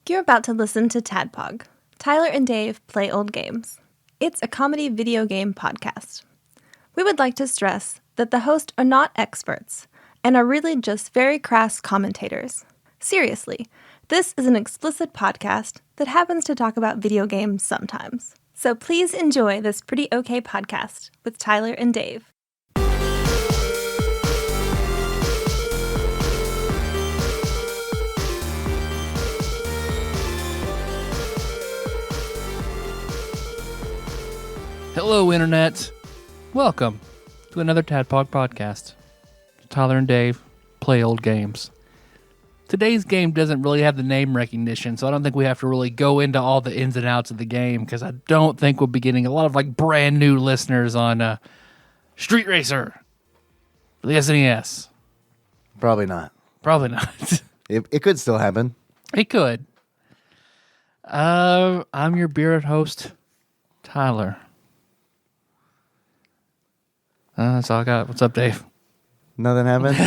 You're about to listen to Tadpog. Tyler and Dave play old games. It's a comedy video game podcast. We would like to stress that the hosts are not experts and are really just very crass commentators. Seriously, this is an explicit podcast that happens to talk about video games sometimes. So please enjoy this pretty okay podcast with Tyler and Dave. Hello, Internet. Welcome to another Tadpog podcast. Tyler and Dave play old games. Today's game doesn't really have the name recognition, so I don't think we have to really go into all the ins and outs of the game, because I don't think we'll be getting a lot of brand new listeners on Street Racer for the SNES. Probably not. Probably not. It could still happen. It could. I'm your bearded host, Tyler. That's all I got. What's up, Dave? Nothing happened?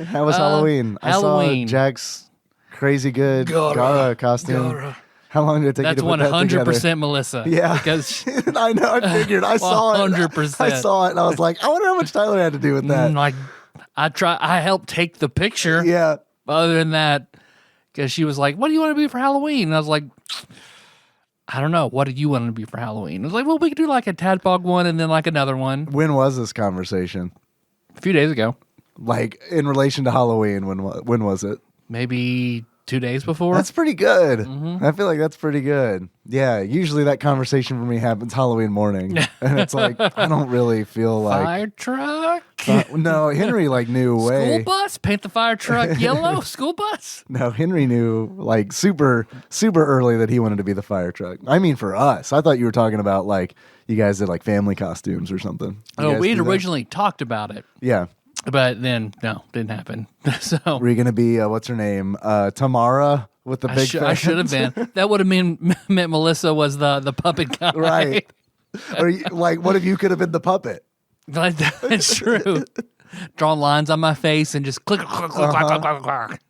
How was Halloween? Halloween. I saw Jack's crazy good Gara costume. Gara. How long did it take you to put that together? That's 100% Melissa. Yeah. Because I know. I figured. I saw it. 100%. I saw it, and I was like, I wonder how much Tyler had to do with that. I helped take the picture. Yeah. Other than that, because she was like, what do you want to be for Halloween? And I was like, I don't know. What do you want to be for Halloween? I was like, well, we could do a Tadpog one and then another one. When was this conversation? A few days ago. In relation to Halloween, when was it? Maybe 2 days before. That's pretty good. Mm-hmm. I feel like that's pretty good. Yeah, usually that conversation for me happens Halloween morning. And it's like, I don't really feel like... Fire truck? No, Henry knew way. School bus? Paint the fire truck yellow? School bus? No, Henry knew super early that he wanted to be the fire truck. I mean, for us. I thought you were talking about you guys did family costumes or something. We had originally talked about it. Yeah. But then, no, didn't happen. So were you going to be, what's her name? Tamara with the big I should have been. That would have meant Melissa was the puppet guy. Right. Or what if you could have been the puppet? That's true. Drawing lines on my face and just click, click, click, click, click, click.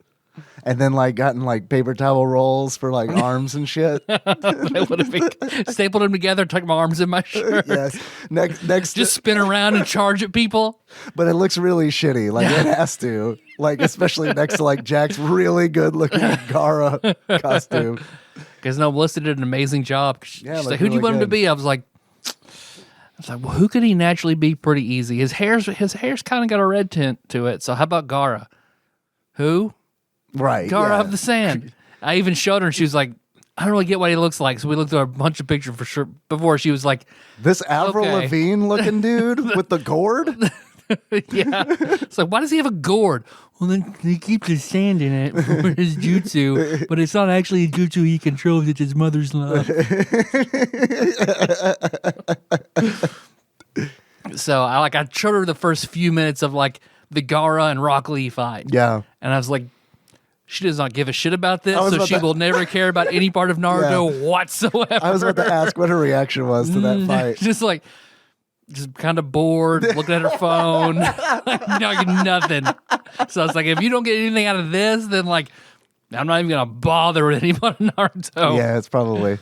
And then gotten paper towel rolls for arms and shit. That would have been stapled them together, tuck my arms in my shirt. Yes. Next just spin around and charge at people. But it looks really shitty. It has to. Especially next to Jack's really good looking Gara costume. Because Melissa did an amazing job. She's like, who do you want him to be? I was like, well, who could he naturally be pretty easy? His hair's kind of got a red tint to it. So how about Gara? Who? Right. Gara of the Sand. I even showed her and she was like, I don't really get what he looks like. So we looked at a bunch of pictures for sure before. She was like, this Avril Lavigne looking dude with the gourd? Yeah. It's why does he have a gourd? Well, then he keeps his sand in it for his jutsu, but it's not actually a jutsu he controls, it's his mother's love. So I showed her the first few minutes of the Gara and Rock Lee fight. Yeah. And I was like, she does not give a shit about this, so she will never care about any part of Naruto whatsoever. I was about to ask what her reaction was to that fight. Just kind of bored, looking at her phone, nothing. So I was like, if you don't get anything out of this, then I'm not even gonna bother with anyone in Naruto. Yeah, it's probably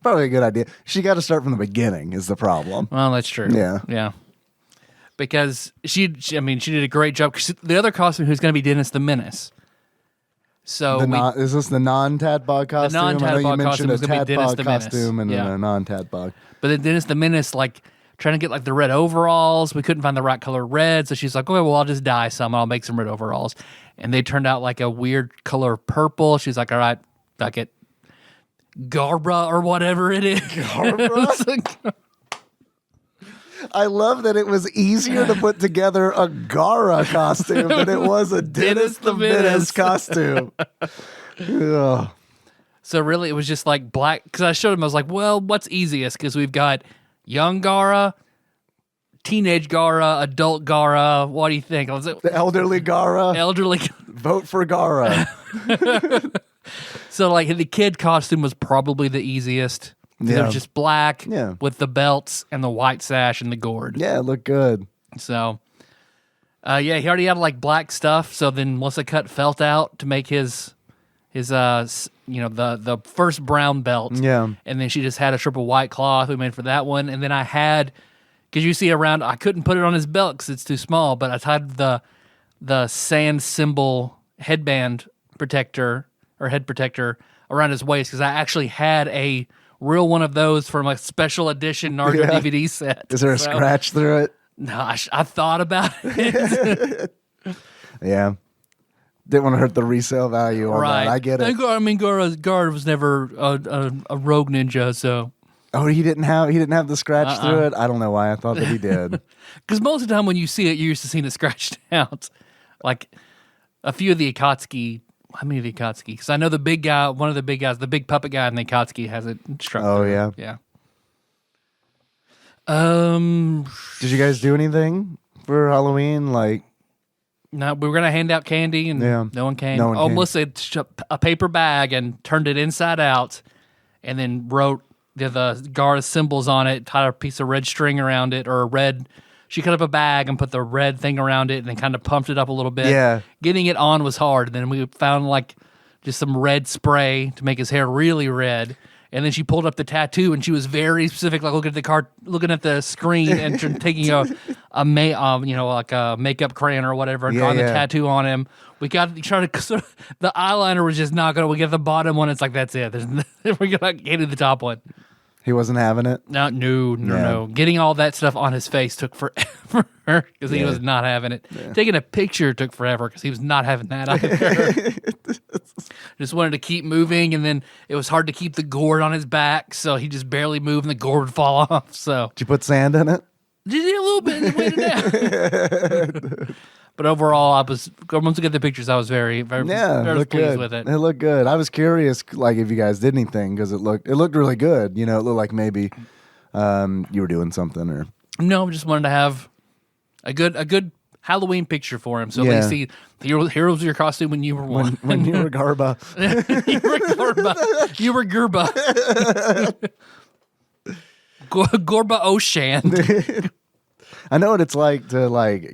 a good idea. She got to start from the beginning is the problem. Well, that's true. Yeah. Because she did a great job. 'Cause the other costume who's going to be Dennis the Menace. So is this the non-Tadpog costume? The non-Tadpog costume is going to be Dennis the Menace. Costume and then a non-Tadpog. But then Dennis the Menace, trying to get the red overalls. We couldn't find the right color red, so she's like, okay, well, I'll just dye some. I'll make some red overalls. And they turned out a weird color purple. She's like, all right, fuck it. Garbra or whatever it is. Garbra? I love that it was easier to put together a Gara costume than it was a Dennis the Menace costume. Ugh. So really, it was just black. Because I showed him, I was like, well, what's easiest? Because we've got young Gara, teenage Gara, adult Gara. What do you think? The elderly Gara. Elderly. Vote for Gara. So the kid costume was probably the easiest. Yeah. It was just black with the belts and the white sash and the gourd. Yeah, it looked good. So, he already had black stuff. So then Melissa cut felt out to make his the first brown belt. Yeah. And then she just had a strip of white cloth we made for that one. And then I had, because you see around, I couldn't put it on his belt because it's too small, but I tied the sand symbol headband protector or head protector around his waist because I actually had a real one of those from a special edition Naruto DVD set. Is there a scratch through it? No, I thought about it. Yeah. Didn't want to hurt the resale value on Right. that. I get it. I mean, Guard was never a rogue ninja, so. Oh, he didn't have the scratch through it? I don't know why I thought that he did. Because most of the time when you see it, you're used to seeing it scratched out. Like a few of the Akatsuki. How many of the Akatsuki? Because I know the big guy, one of the big guys, the big puppet guy in the Akatsuki has it struck. Oh, through. yeah? Yeah. Did you guys do anything for Halloween? Like, no, we were going to hand out candy, and no one came. Melissa took a paper bag and turned it inside out, and then wrote the Gara symbols on it, tied a piece of red string around it, or a red. She cut up a bag and put the red thing around it, and then kind of pumped it up a little bit. Yeah. Getting it on was hard. Then we found like just some red spray to make his hair really red. And then she pulled up the tattoo, and she was very specific, like looking at the screen and taking a makeup crayon or whatever, and drawing the tattoo on him. We got the eyeliner was just not gonna. We get the bottom one. It's like that's it. We're gonna get to the top one. he wasn't having it? No. Getting all that stuff on his face took forever because he was not having it. Yeah. Taking a picture took forever because he was not having that either. Just wanted to keep moving, and then it was hard to keep the gourd on his back, so he just barely moved, and the gourd would fall off. So Did you put sand in it? Did a little bit and weighed it down. But overall, once we get the pictures, I was very pleased with it. It looked good. I was curious, like if you guys did anything because it looked really good. You know, it looked like maybe you were doing something or. No, just wanted to have a good Halloween picture for him. So at least here was your costume when you were one. When you were Garba. You were Garba. You were Gerba. Gorba Oshan. I know what it's like to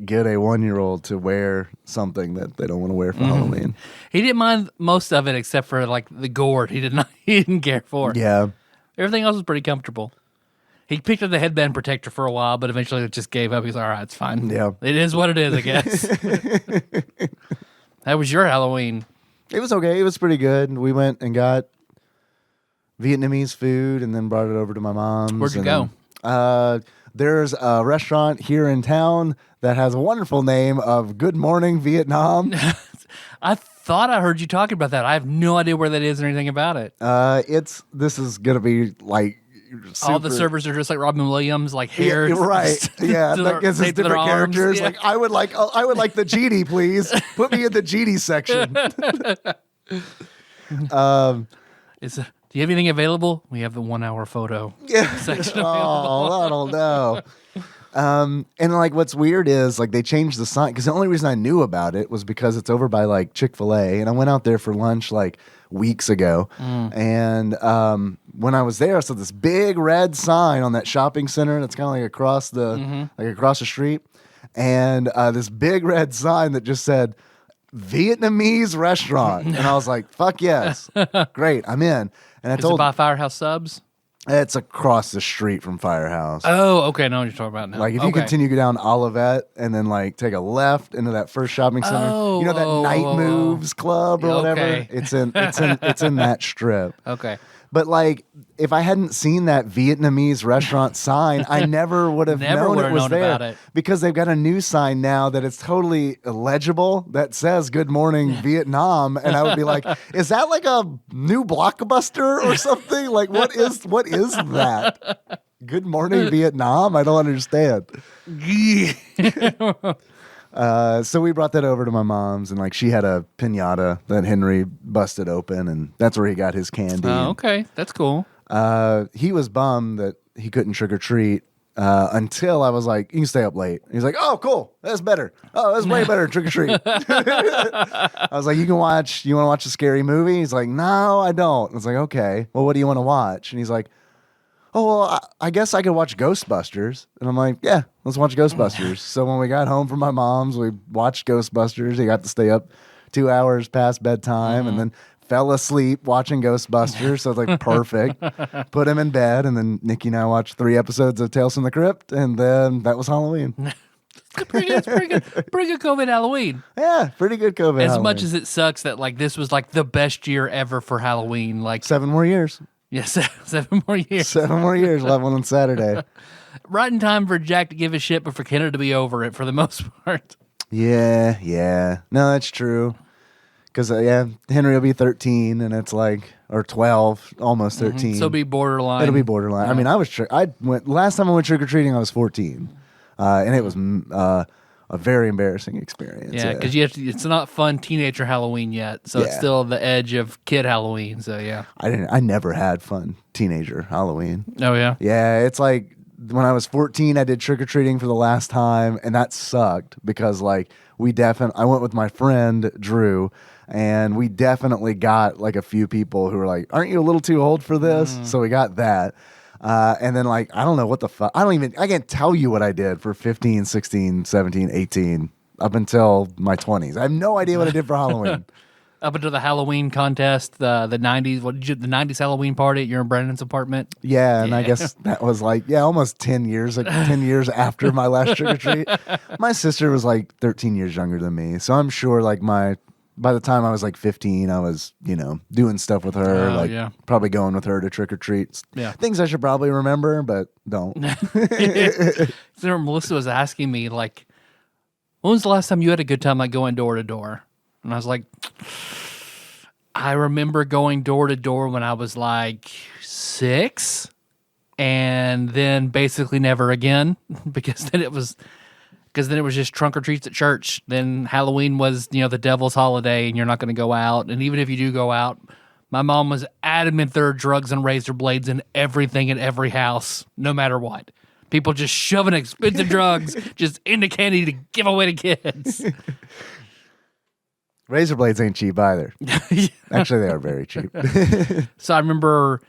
get a 1-year-old to wear something that they don't want to wear for Halloween. He didn't mind most of it except for the gourd. He didn't care for. Yeah. Everything else was pretty comfortable. He picked up the headband protector for a while, but eventually it just gave up. He's like, all right, it's fine. Yeah. It is what it is, I guess. How was your Halloween? It was okay. It was pretty good. We went and got Vietnamese food and then brought it over to my mom's. Where'd you go? There's a restaurant here in town that has a wonderful name of Good Morning Vietnam. I thought I heard you talking about that. I have no idea where that is or anything about it. This is gonna be like super... all the servers are just like Robin Williams, like hair. Yeah, right. Yeah, that gives us different characters. Yeah. Like I would like the GD, please. Put me in the GD section. Do you have anything available? We have the 1 hour photo section available. Oh, I don't know. And like what's weird is like they changed the sign because the only reason I knew about it was because it's over by like Chick-fil-A, and I went out there for lunch like weeks ago. And when I was there, I saw this big red sign on that shopping center that's kind of like across the street, and this big red sign that just said Vietnamese restaurant, and I was like, "Fuck yes, great, I'm in." And Is it by Firehouse Subs? It's across the street from Firehouse. Oh, okay. I know what you're talking about now. Like if you continue to go down Olivet and then like take a left into that first shopping center, you know that Night Moves Club or whatever. Okay. It's in that strip. Okay. But like if I hadn't seen that Vietnamese restaurant sign, I never would have known it was there about it. because they've got a new sign now that it's totally illegible that says "Good Morning Vietnam," and I would be like, "Is that like a new Blockbuster or something? Like what is that? Good Morning Vietnam? I don't understand." So we brought that over to my mom's, and like she had a piñata that Henry busted open, and that's where he got his candy. Oh, okay, that's cool. He was bummed that he couldn't trick or treat until I was like, "You can stay up late." He's like, "Oh, cool, that's better. Oh, that's way better, trick or treat." I was like, You want to watch a scary movie?" He's like, "No, I don't." I was like, "Okay, well, what do you want to watch?" And he's like, "Oh, well, I guess I could watch Ghostbusters." And I'm like, "Yeah, let's watch Ghostbusters." So when we got home from my mom's, we watched Ghostbusters. He got to stay up 2 hours past bedtime and then fell asleep watching Ghostbusters, so it's like perfect. Put him in bed, and then Nikki and I watched 3 episodes of Tales from the Crypt, and then that was Halloween. It's pretty good COVID Halloween. Yeah, pretty good COVID As Halloween. much as it sucks that like this was like the best year ever for Halloween. Like 7 more years. yes, 7 more years. 7 more years. We'll have one on Saturday. Right in time for Jack to give a shit, but for Kenna to be over it for the most part. Yeah. No, that's true. Because, Henry will be 13, and it's like, or 12, almost 13. So it'll be borderline. It'll be borderline. Yeah. I mean, last time I went trick-or-treating, I was 14. And it was a very embarrassing experience. Yeah, because it's not fun teenager Halloween yet, so it's still the edge of kid Halloween. So yeah, I never had fun teenager Halloween. Oh yeah, Yeah, it's like when I was 14, I did trick-or-treating for the last time, and that sucked because like I went with my friend Drew, and we definitely got like a few people who were like, "Aren't you a little too old for this?" So we got that. And then like, I don't know what the fuck. I can't tell you what I did for 15, 16, 17, 18, up until my 20s. I have no idea what I did for Halloween. up until the Halloween contest, the 90s. What did you? The 90s Halloween party at your and Brandon's apartment. Yeah, and I guess that was like, almost 10 years, like 10 years after my last trick-or-treat. My sister was like 13 years younger than me. So I'm sure like by the time I was like 15, I was, doing stuff with her, probably going with her to trick or treats. Yeah. Things I should probably remember, but don't. So Melissa was asking me, like, when was the last time you had a good time, like, going door to door? And I was like, I remember going door to door when I was like 6, and then basically never again, because then it was just trunk or treats at church. Then Halloween was, the devil's holiday, and you're not going to go out. And even if you do go out, my mom was adamant there are drugs and razor blades in everything in every house, no matter what. People just shoving expensive drugs just into candy to give away to kids. Razor blades ain't cheap either. Actually, they are very cheap. So I remember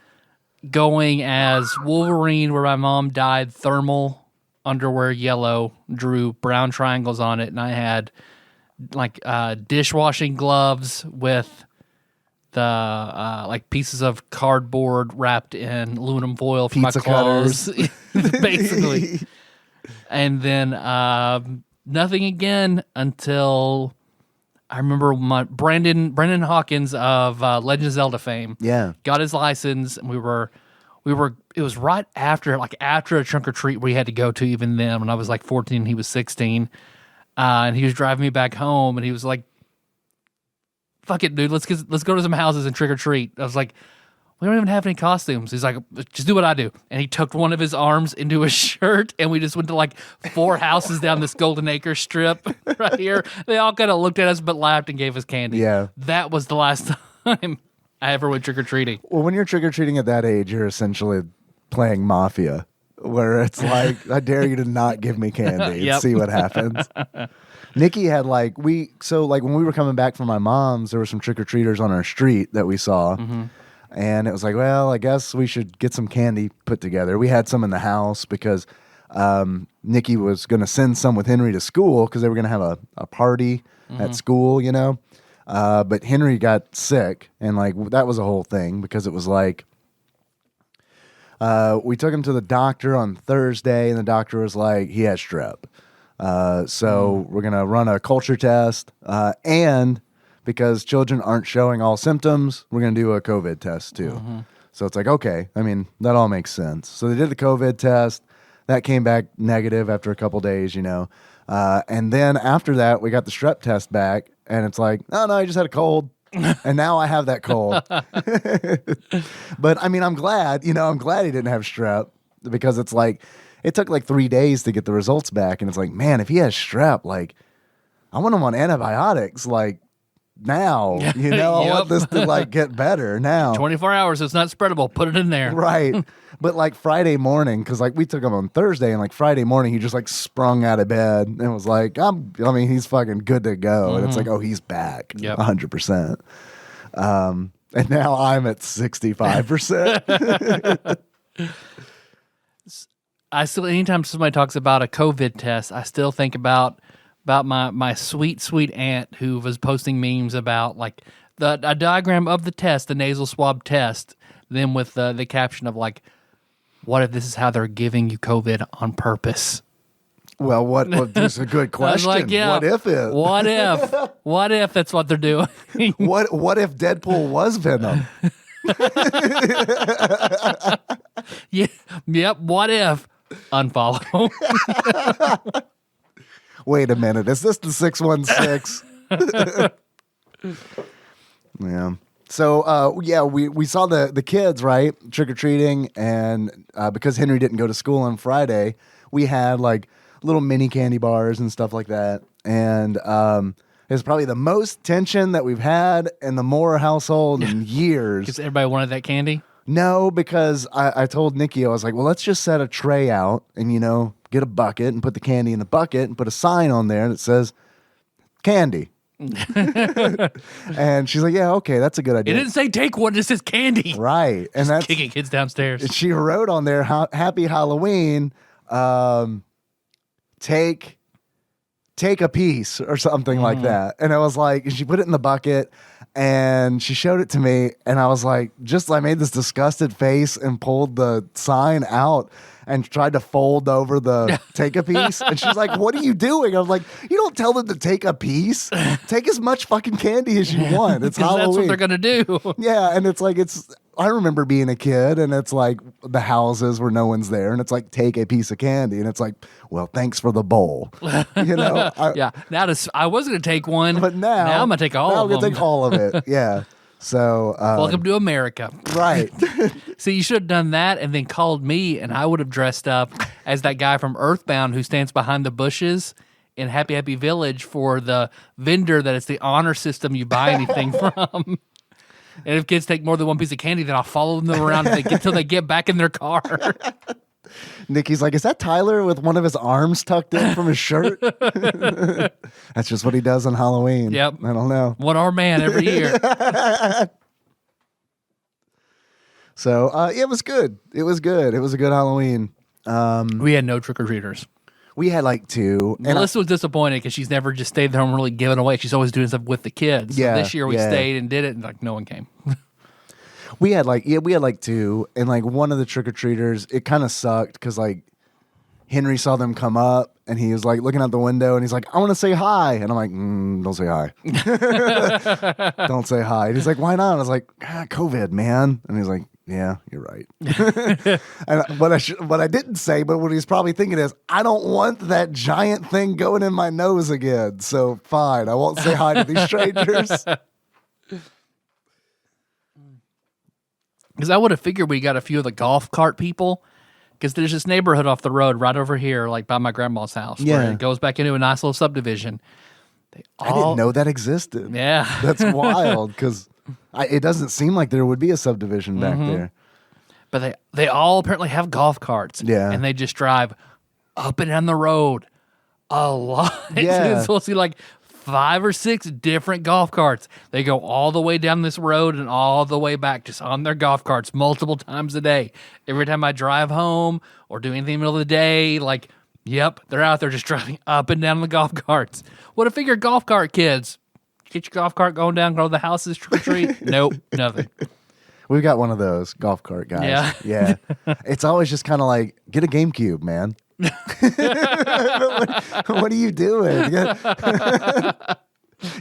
going as Wolverine, where my mom dyed thermal underwear yellow, drew brown triangles on it, and I had like dishwashing gloves with the like pieces of cardboard wrapped in aluminum foil for Pizza my claws, basically. And then nothing again until I remember my Brandon Hawkins of Legend of Zelda fame. Yeah, got his license, and we were. It was right after a trunk or treat we had to go to. Even then, when I was like 14, he was 16, and he was driving me back home, and he was like, "Fuck it, dude, let's go to some houses and trick or treat." I was like, "We don't even have any costumes." He's like, "Just do what I do," and he tucked one of his arms into his shirt, and we just went to like 4 houses down this Golden Acre strip right here. They all kind of looked at us but laughed and gave us candy. Yeah, that was the last time I ever went trick-or-treating. Well, when you're trick-or-treating at that age, you're essentially playing Mafia, where it's like, I dare you to not give me candy and see what happens. Nikki had when we were coming back from my mom's, there were some trick-or-treaters on our street that we saw. Mm-hmm. And it was like, well, I guess we should get some candy put together. We had some in the house because Nikki was going to send some with Henry to school because they were going to have a party at school, but Henry got sick, and that was a whole thing because it was like we took him to the doctor on Thursday, and the doctor was like, he has strep. So we're going to run a culture test, and because children aren't showing all symptoms, we're going to do a COVID test too. Mm-hmm. So it's like, okay, I mean, that all makes sense. So they did the COVID test. That came back negative after a couple days, and then after that, we got the strep test back, and it's like, oh, no, I just had a cold. And now I have that cold. But I mean, I'm glad he didn't have strep, because it's like, it took like 3 days to get the results back. And it's like, man, if he has strep, I want him on antibiotics, now, I want this to get better now. 24 hours, so it's not spreadable. Put it in there. Right. But Friday morning, because we took him on Thursday, and Friday morning, he just sprung out of bed and was like, he's fucking good to go. Mm-hmm. And it's like, oh, he's back. Yep. 100%. And now I'm at 65%. I still, anytime somebody talks about a COVID test, I still think about my sweet aunt who was posting memes about a diagram of the test, the nasal swab test, then with the caption of like, what if this is how they're giving you COVID on purpose? Well, this is a good question. I was like, yeah, what if that's what they're doing? What if Deadpool was Venom? Yeah, yep, what if? Unfollow. Wait a minute, is this the 616? Yeah. So, we saw the kids, right, trick-or-treating, and because Henry didn't go to school on Friday, we had, like, little mini candy bars and stuff like that, and it's probably the most tension that we've had in the Moore household in years. Because everybody wanted that candy? No, because I told Nikki, I was like, well, let's just set a tray out and, get a bucket and put the candy in the bucket and put a sign on there that says candy. And she's like, yeah, okay, that's a good idea. It didn't say take one, it says candy. Right. And that's kicking kids downstairs. She wrote on there, happy Halloween, take a piece or something like that. And I was like, and she put it in the bucket and she showed it to me. And I was like, I made this disgusted face and pulled the sign out and tried to fold over the take a piece. And she's like, what are you doing? I was like, you don't tell them to take a piece. Take as much fucking candy as you want. It's Halloween. That's what they're going to do. Yeah. And it's like, I remember being a kid and it's like the houses where no one's there and it's like, take a piece of candy. And it's like, well, thanks for the bowl. Yeah. Now I was going to take one, but now I'm going to take all of them. I'm going to take all of it. Yeah. So welcome to America. Right. See, you should have done that and then called me and I would have dressed up as that guy from Earthbound who stands behind the bushes in Happy Happy Village for the vendor that it's the honor system you buy anything from. And if kids take more than one piece of candy, then I'll follow them around until they get back in their car. Nikki's like, is that Tyler with one of his arms tucked in from his shirt? That's just what he does on Halloween. Yep. I don't know. 1 arm man every year. So it was good. It was good. It was a good Halloween. We had no trick-or-treaters. We had like 2. And Melissa was disappointed because she's never just stayed there and really given away. She's always doing stuff with the kids. So this year we stayed and did it, and like no one came. We had like 2, and like one of the trick-or-treaters, it kind of sucked because like Henry saw them come up and he was like looking out the window and he's like, I want to say hi. And I'm like, don't say hi. Don't say hi. And he's like, why not? I was like, COVID, man. And he's like, yeah, you're right. And what I didn't say, but what he's probably thinking is, I don't want that giant thing going in my nose again. So fine, I won't say hi to these strangers. Because I would have figured we got a few of the golf cart people. Because there's this neighborhood off the road right over here, like by my grandma's house, where it goes back into a nice little subdivision. I didn't know that existed. Yeah. That's wild, because it doesn't seem like there would be a subdivision back there. But they all apparently have golf carts. Yeah. And they just drive up and down the road a lot. Yeah. So we'll see like 5 or 6 different golf carts. They go all the way down this road and all the way back just on their golf carts multiple times a day. Every time I drive home or do anything in the middle of the day, like, yep, they're out there just driving up and down the golf carts. What a figure golf cart kids. Get your golf cart going down, go to the houses, trick or treat. Nope, nothing. We've got one of those golf cart guys. Yeah. Yeah. It's always just kind of like, get a GameCube, man. What are you doing?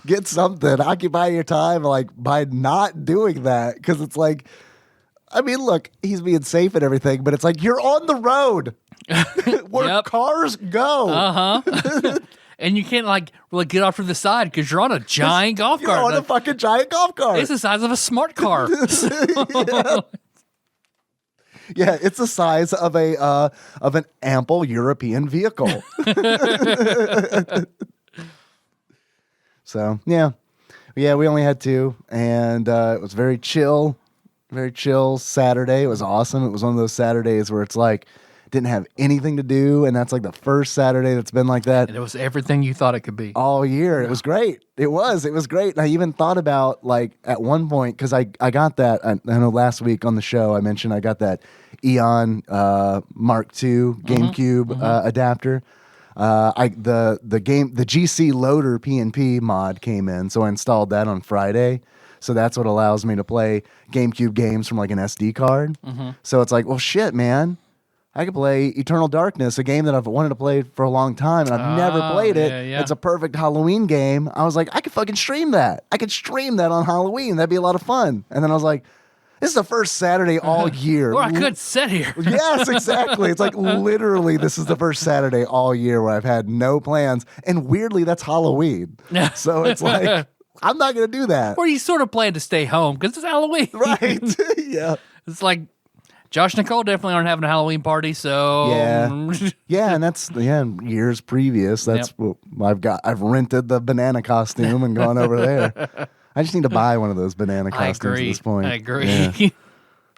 Get something. Occupy your time like by not doing that. Because it's like, I mean, look, he's being safe and everything, but it's like, you're on the road where cars go. Uh-huh. And you can't like really get off to the side because you're on a giant golf cart. You're on a fucking giant golf cart. It's the size of a smart car. Yeah, it's the size of an ample European vehicle. So yeah, we only had 2, and it was very chill Saturday. It was awesome. It was one of those Saturdays where it's like didn't have anything to do, and that's like the first Saturday that's been like that. And it was everything you thought it could be all year. It was great. It was great. And I even thought about like at one point, because I got that. I know last week on the show I mentioned I got that Eon Mark II GameCube adapter. The GC Loader PNP mod came in, so I installed that on Friday. So that's what allows me to play GameCube games from like an SD card. So it's like, well, shit, man. I could play Eternal Darkness, a game that I've wanted to play for a long time, and I've never played it. Yeah. It's a perfect Halloween game. I was like, I could fucking stream that. I could stream that on Halloween. That'd be a lot of fun. And then I was like, this is the first Saturday all year. Or I could sit here. Yes, exactly. It's like literally this is the first Saturday all year where I've had no plans. And weirdly, that's Halloween. So it's like, I'm not going to do that. Or you sort of plan to stay home because it's Halloween. Right. Yeah. It's like Josh and Nicole definitely aren't having a Halloween party, so Yeah, and that's years previous. That's what I've rented the banana costume and gone over there. I just need to buy one of those banana costumes at this point. I agree. Yeah.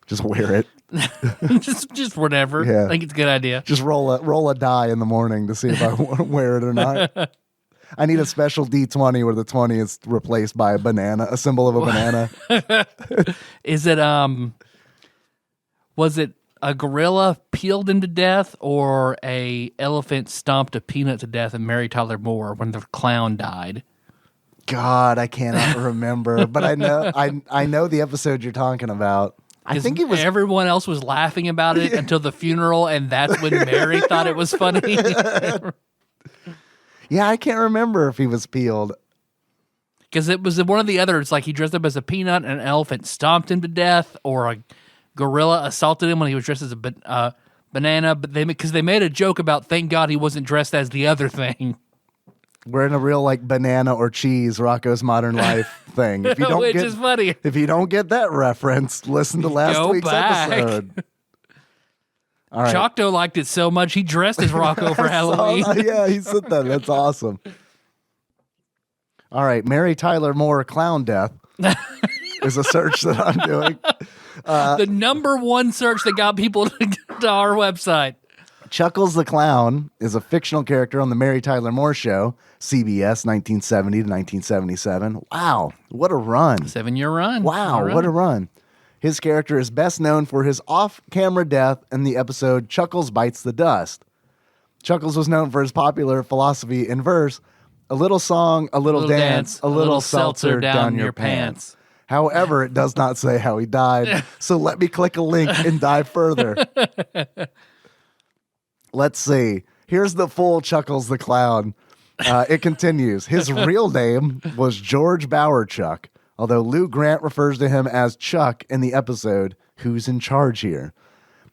Just wear it. just whatever. Yeah. I think it's a good idea. Just roll a die in the morning to see if I want to wear it or not. I need a special D20 where the 20 is replaced by a symbol of a banana. Is it was it a gorilla peeled into death or a elephant stomped a peanut to death in Mary Tyler Moore when the clown died? God, I cannot remember, but I know the episode you're talking about. I think it was everyone else was laughing about it until the funeral, and that's when Mary thought it was funny. Yeah, I can't remember if he was peeled. Because it was one of the others, like he dressed up as a peanut and an elephant stomped him to death, or a gorilla assaulted him when he was dressed as a banana. But because they made a joke about, thank God he wasn't dressed as the other thing. We're in a real like banana or cheese Rocco's Modern Life thing. If you don't Which is funny. If you don't get that reference, listen to last week's episode. All right. Choctaw liked it so much he dressed as Rocco for Halloween. Yeah, he said that. That's awesome. All right, Mary Tyler Moore clown death is a search that I'm doing. The number one search that got people to our website. Chuckles the Clown is a fictional character on the Mary Tyler Moore Show, CBS 1970 to 1977. Wow, what a run. 7-year run. Wow, what a run. His character is best known for his off-camera death in the episode Chuckles Bites the Dust. Chuckles was known for his popular philosophy in verse, a little song, a little dance, a little seltzer down your pants. However, it does not say how he died, so let me click a link and dive further. Let's see. Here's the full Chuckles the Clown. It continues. His real name was George Bowerchuck, although Lou Grant refers to him as Chuck in the episode Who's in Charge Here?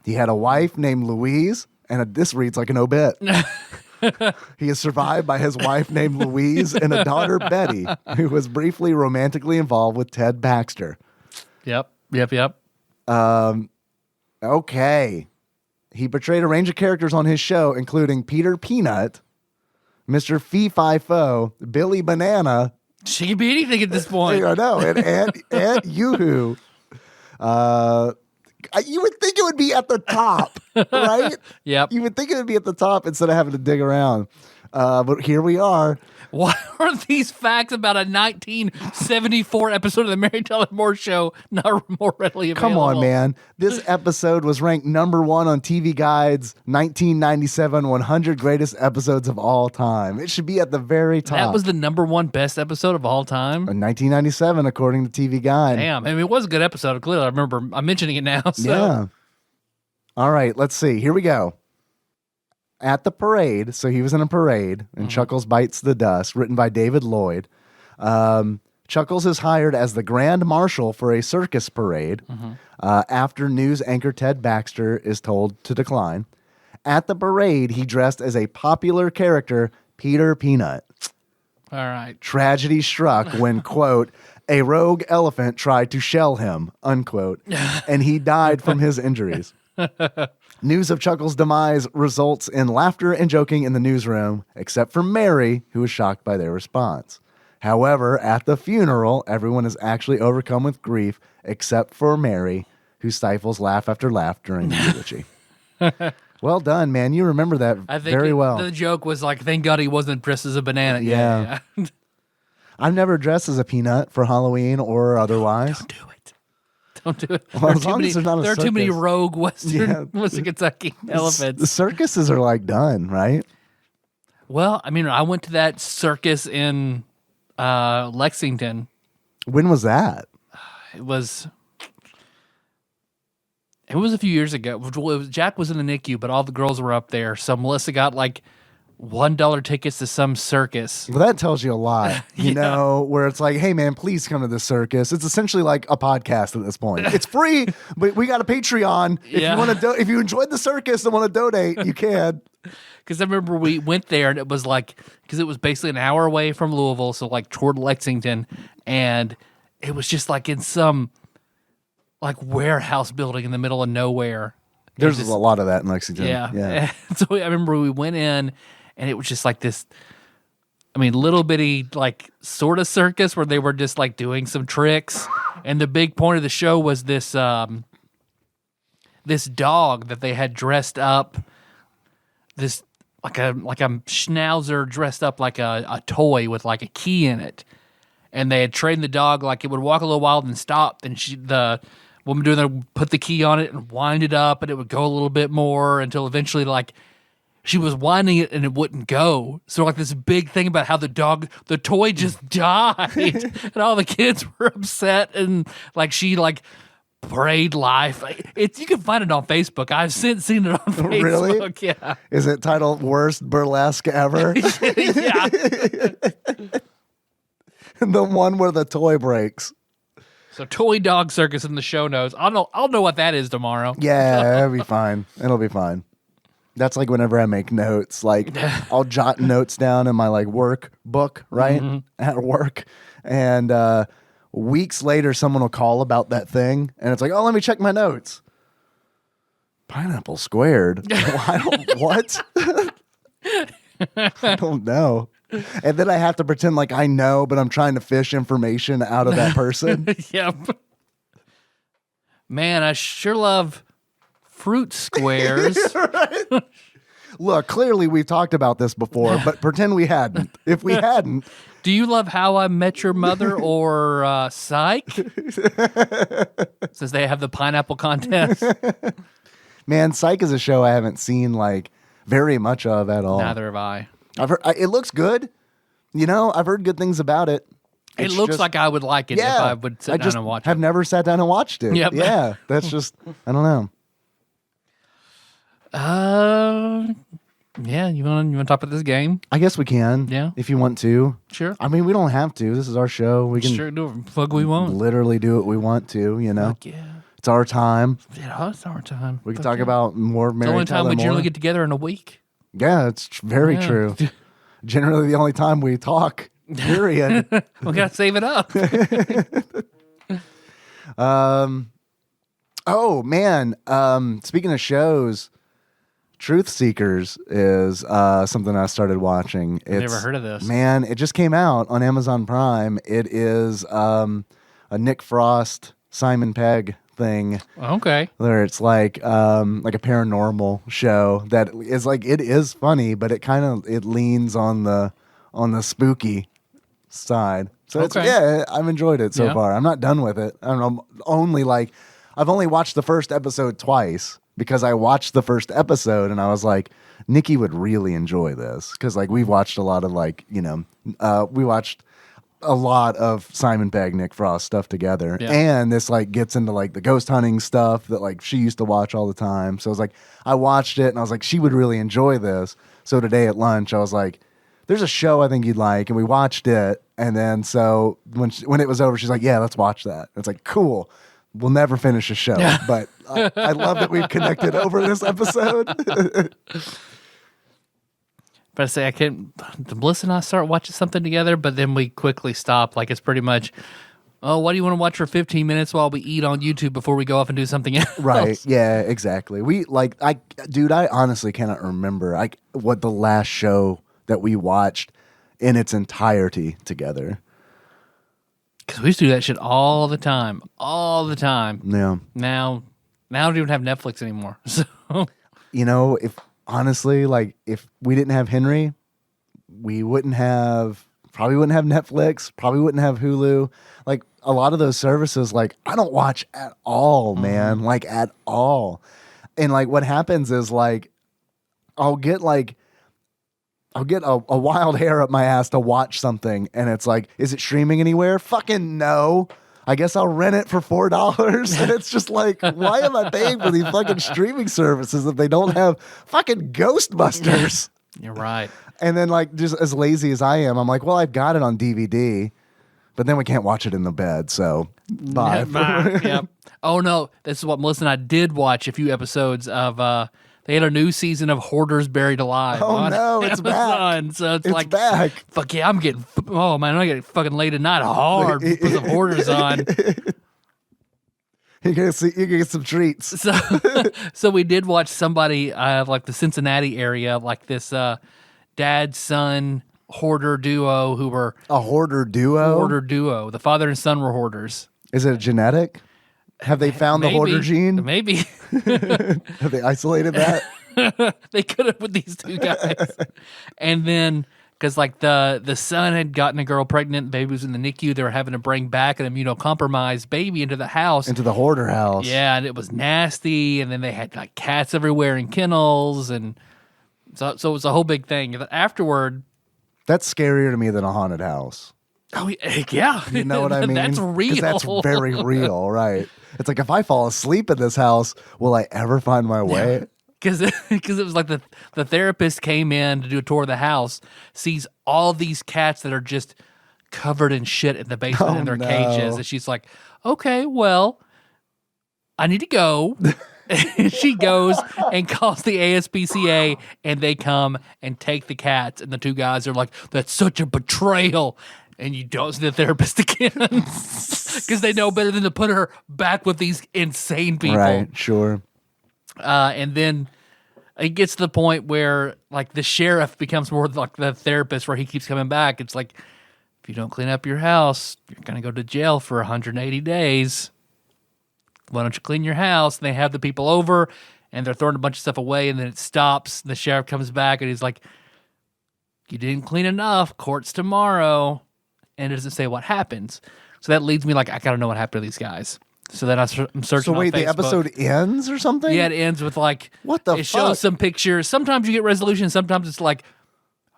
He had a wife named Louise, and this reads like an obit. He is survived by his wife named Louise and a daughter, Betty, who was briefly romantically involved with Ted Baxter. Yep. Okay. He portrayed a range of characters on his show, including Peter Peanut, Mr. Fee-Fi-Fo, Billy Banana. She can be anything at this point. I know. And Aunt Yoo-Hoo. You would think it would be at the top, right? Yep. You would think it would be at the top instead of having to dig around. But here we are. Why are these facts about a 1974 episode of the Mary Tyler Moore Show not more readily available? Come on, man. This episode was ranked number 1 on TV Guide's 1997 100 greatest episodes of all time. It should be at the very top. That was the number 1 best episode of all time? In 1997, according to TV Guide. Damn. I mean, it was a good episode. Clearly, I remember I'm mentioning it now. So. Yeah. All right, let's see. Here we go. At the parade, so he was in a parade, and Chuckles Bites the Dust, written by David Lloyd. Chuckles is hired as the Grand Marshal for a circus parade after news anchor Ted Baxter is told to decline. At the parade, he dressed as a popular character, Peter Peanut. All right. Tragedy struck when, quote, a rogue elephant tried to shell him, unquote, and he died from his injuries. News of Chuckles' demise results in laughter and joking in the newsroom, except for Mary, who was shocked by their response. However, at the funeral, everyone is actually overcome with grief, except for Mary, who stifles laugh after laugh during the eulogy. Well done, man. You remember that very well. The joke was like, thank God he wasn't dressed as a banana. Yeah. I've never dressed as a peanut for Halloween or otherwise. Don't do it. Don't do it. Well, there are too many rogue Western Kentucky elephants. The circuses are like done, right? Well, I mean, I went to that circus in Lexington. When was that? it was a few years ago. Jack was in the NICU, but all the girls were up there. So Melissa got like $1 tickets to some circus. Well, that tells you a lot, you know, where it's like, hey, man, please come to the circus. It's essentially like a podcast at this point. It's free, but we got a Patreon. If you want to, if you enjoyed the circus and want to donate, you can. Because I remember we went there and it was like, because it was basically an hour away from Louisville, so like toward Lexington, and it was just like in some like warehouse building in the middle of nowhere. There's a lot of that in Lexington. Yeah. So I remember we went in. And it was just like this, I mean, little bitty, like, sort of circus where they were just, like, doing some tricks. And the big point of the show was this this dog that they had dressed up, this, like a schnauzer dressed up like a toy with, like, a key in it. And they had trained the dog, like, it would walk a little while and stop. And the woman doing that would put the key on it and wind it up, and it would go a little bit more until eventually, like, she was winding it and it wouldn't go. So like this big thing about how the toy just died. And all the kids were upset and like she like prayed life. You can find it on Facebook. I've since seen it on Facebook. Really? Yeah. Is it titled Worst Burlesque Ever? Yeah. The one where the toy breaks. So Toy Dog Circus in the show notes. I'll know what that is tomorrow. Yeah, it'll be fine. It'll be fine. That's like whenever I make notes, like I'll jot notes down in my like work book, right? At work. And weeks later, someone will call about that thing. And it's like, oh, let me check my notes. Pineapple squared. What? I don't know. And then I have to pretend like I know, but I'm trying to fish information out of that person. Yep. Man, I sure love fruit squares. Right? Look, clearly we've talked about this before, but pretend we hadn't. If we hadn't. Do you love How I Met Your Mother or Psych? Since they have the pineapple contest. Man, Psych is a show I haven't seen like very much of at all. Neither have I. I've heard it looks good. You know, I've heard good things about it. It looks like I would like it if I would sit down and watch it. I've never sat down and watched it. Yep. Yeah, that's just, I don't know. Yeah, you want to talk about this game? I guess we can. Yeah. If you want to. Sure. I mean, we don't have to. This is our show. We can sure do what the fuck we want. Literally do what we want to, you know? Fuck yeah. It's our time. Yeah, it's our time. We can talk about more Mary It's the only time we Tyler generally Moore. get together in a week. Yeah, it's very true. Generally the only time we talk, period. We got to save it up. Oh, man. Speaking of shows, Truth Seekers is something I started watching. I've never heard of this. Man, it just came out on Amazon Prime. It is a Nick Frost, Simon Pegg thing. Okay. Where it's like a paranormal show that is like, it is funny, but it leans on the spooky side. So it's, I've enjoyed it so far. I'm not done with it. I don't know. I've only watched the first episode twice because I watched the first episode and I was like, Nikki would really enjoy this. Cause like we've watched a lot of we watched a lot of Simon Pegg, Nick Frost stuff together. Yeah. And this like gets into like the ghost hunting stuff that like she used to watch all the time. So I was like, I watched it and I was like, she would really enjoy this. So today at lunch, I was like, there's a show I think you'd like. And we watched it. And then so when it was over, she's like, yeah, let's watch that. And it's like, cool. We'll never finish a show. But I love that we've connected over this episode. But I say Melissa and I start watching something together, but then we quickly stop. Like it's pretty much, oh, what do you want to watch for 15 minutes while we eat on YouTube before we go off and do something else? Right. Yeah, exactly. I honestly cannot remember what the last show that we watched in its entirety together. Because we used to do that shit all the time. All the time. Yeah. Now I don't even have Netflix anymore. So, you know, if we didn't have Henry, we probably wouldn't have Netflix, probably wouldn't have Hulu. Like a lot of those services, like I don't watch at all, man, like at all. And like what happens is like, I'll get a wild hair up my ass to watch something. And it's like, is it streaming anywhere? Fucking no. I guess I'll rent it for $4. And it's just like, why am I paying for these fucking streaming services if they don't have fucking Ghostbusters? You're right. And then, like, just as lazy as I am, I'm like, well, I've got it on DVD, but then we can't watch it in the bed, so bye. Yep. Oh, no. This is what Melissa and I did watch a few episodes of. They had a new season of Hoarders Buried Alive. Oh, no, it's Amazon. back. So it's like, back. Fuck yeah, I'm getting, oh, man, I'm getting fucking late at night hard. Put some Hoarders on. You're gonna get some treats. So we did watch somebody, like the Cincinnati area, like this dad, son, hoarder duo who were... A hoarder duo? Hoarder duo. The father and son were hoarders. Is it genetic? Have they found the hoarder gene? Maybe. Have they isolated that? They could have with these two guys. And then, because like the son had gotten a girl pregnant, the baby was in the NICU, they were having to bring back an immunocompromised baby into the house. Into the hoarder house. Yeah, and it was nasty. And then they had like cats everywhere in kennels. And so it was a whole big thing. Afterward... That's scarier to me than a haunted house. Oh, yeah. You know what I mean? That's real. 'Cause that's very real, right? It's like, if I fall asleep in this house, will I ever find my way? Because it was like the therapist came in to do a tour of the house, sees all these cats that are just covered in shit in the basement in their cages. And she's like, okay, well, I need to go. And she goes and calls the ASPCA, and they come and take the cats. And the two guys are like, that's such a betrayal. And you don't see the therapist again because they know better than to put her back with these insane people. Right, sure. And then it gets to the point where like the sheriff becomes more like the therapist, where he keeps coming back. It's like, if you don't clean up your house, you're going to go to jail for 180 days. Why don't you clean your house? And they have the people over, and they're throwing a bunch of stuff away, and then it stops. The sheriff comes back, and he's like, you didn't clean enough. Court's tomorrow. And it doesn't say what happens. So that leads me like, I got to know what happened to these guys. So then I'm searching So wait, on Facebook. the episode ends or something? Yeah, it ends with like, what the it fuck? shows some pictures. Sometimes you get resolution. Sometimes it's like,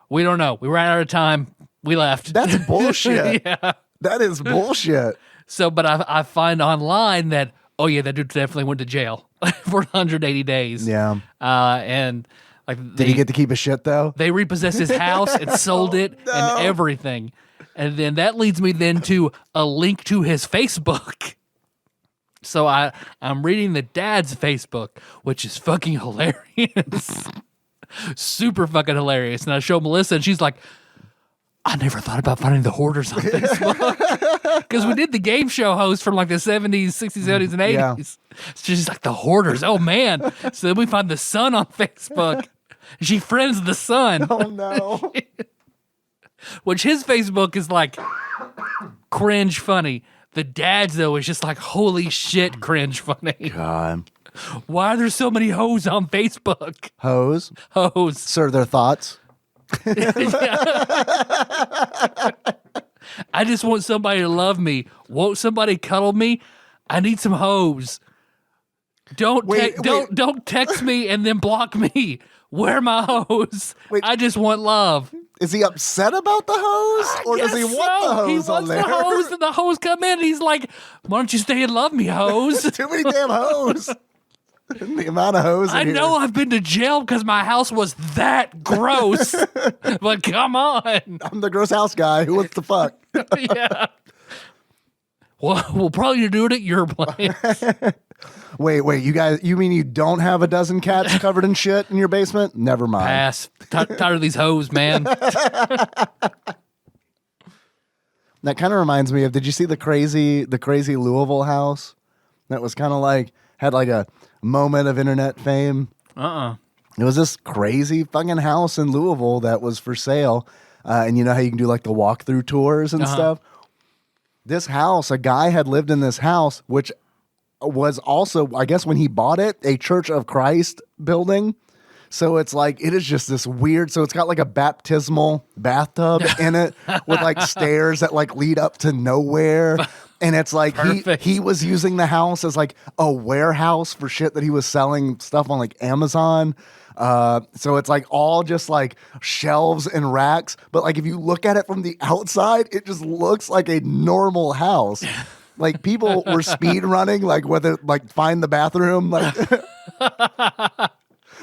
we don't know. We ran out of time. We left. That's bullshit. Yeah. That is bullshit. So, but I find online that, oh yeah, that dude definitely went to jail for 180 days. Yeah. And like, Did he get to keep his shit though? They repossessed his house and sold it and everything. And then that leads me then to a link to his Facebook. So I'm reading the dad's Facebook, which is fucking hilarious. Super fucking hilarious. And I show Melissa, and she's like, I never thought about finding the Hoarders on Facebook. Because we did the game show host from like the 70s, 60s, 70s, and 80s. Yeah. So she's like, the Hoarders, oh man. So then we find the son on Facebook. She friends the son. Oh no. Which his Facebook is like cringe funny. The dad's, though, is just like, holy shit, cringe funny. God. Why are there so many hoes on Facebook? Hoes? Hoes. Sir, their thoughts? I just want somebody to love me. Won't somebody cuddle me? I need some hoes. Don't text me and then block me. Where are my hoes? Wait. I just want love. Is he upset about the hose? Or does he want the hose He wants on there? the hose, and the hose come in, and he's like, why don't you stay and love me, hose? Too many damn hose. The amount of hose I in know here. I've been to jail because my house was that gross. But come on. I'm the gross house guy. Who wants to fuck? Yeah. Well, we'll probably do it at your place. Wait, you guys, you mean you don't have a dozen cats covered in shit in your basement? Never mind. Pass. Tired of these hoes, man. That kind of reminds me of, did you see the crazy Louisville house? That was kind of like, had like a moment of internet fame. It was this crazy fucking house in Louisville that was for sale. And you know how you can do like the walkthrough tours and stuff? This house, a guy had lived in this house, which was also, I guess when he bought it, a Church of Christ building. So it's like, it is just this weird, so it's got like a baptismal bathtub in it with like stairs that like lead up to nowhere. And it's like he was using the house as like a warehouse for shit that he was selling stuff on like Amazon. So it's like all just like shelves and racks. But like if you look at it from the outside, it just looks like a normal house. Like people were speed running, like whether like find the bathroom, like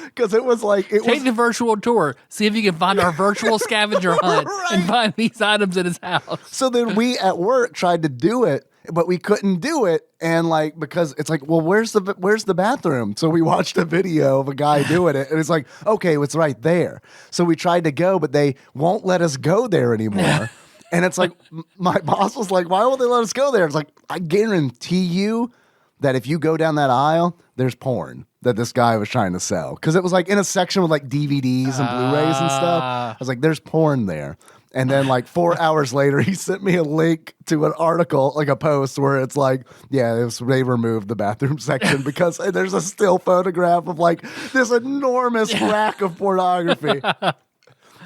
because it was like Take the virtual tour. See if you can find our virtual scavenger hunt and find these items in his house. So then we at work tried to do it, but we couldn't do it, and like because it's like, well, where's the bathroom? So we watched a video of a guy doing it, and it's like, okay, it's right there. So we tried to go, but they won't let us go there anymore. And it's like my boss was like, why won't they let us go there? It's like, I guarantee you that if you go down that aisle, there's porn that this guy was trying to sell. Because it was like in a section with like DVDs and Blu-rays and stuff. I was like, there's porn there. And then like 4 hours later, he sent me a link to an article, like a post where it's like, yeah, they removed the bathroom section because there's a still photograph of like this enormous rack of pornography.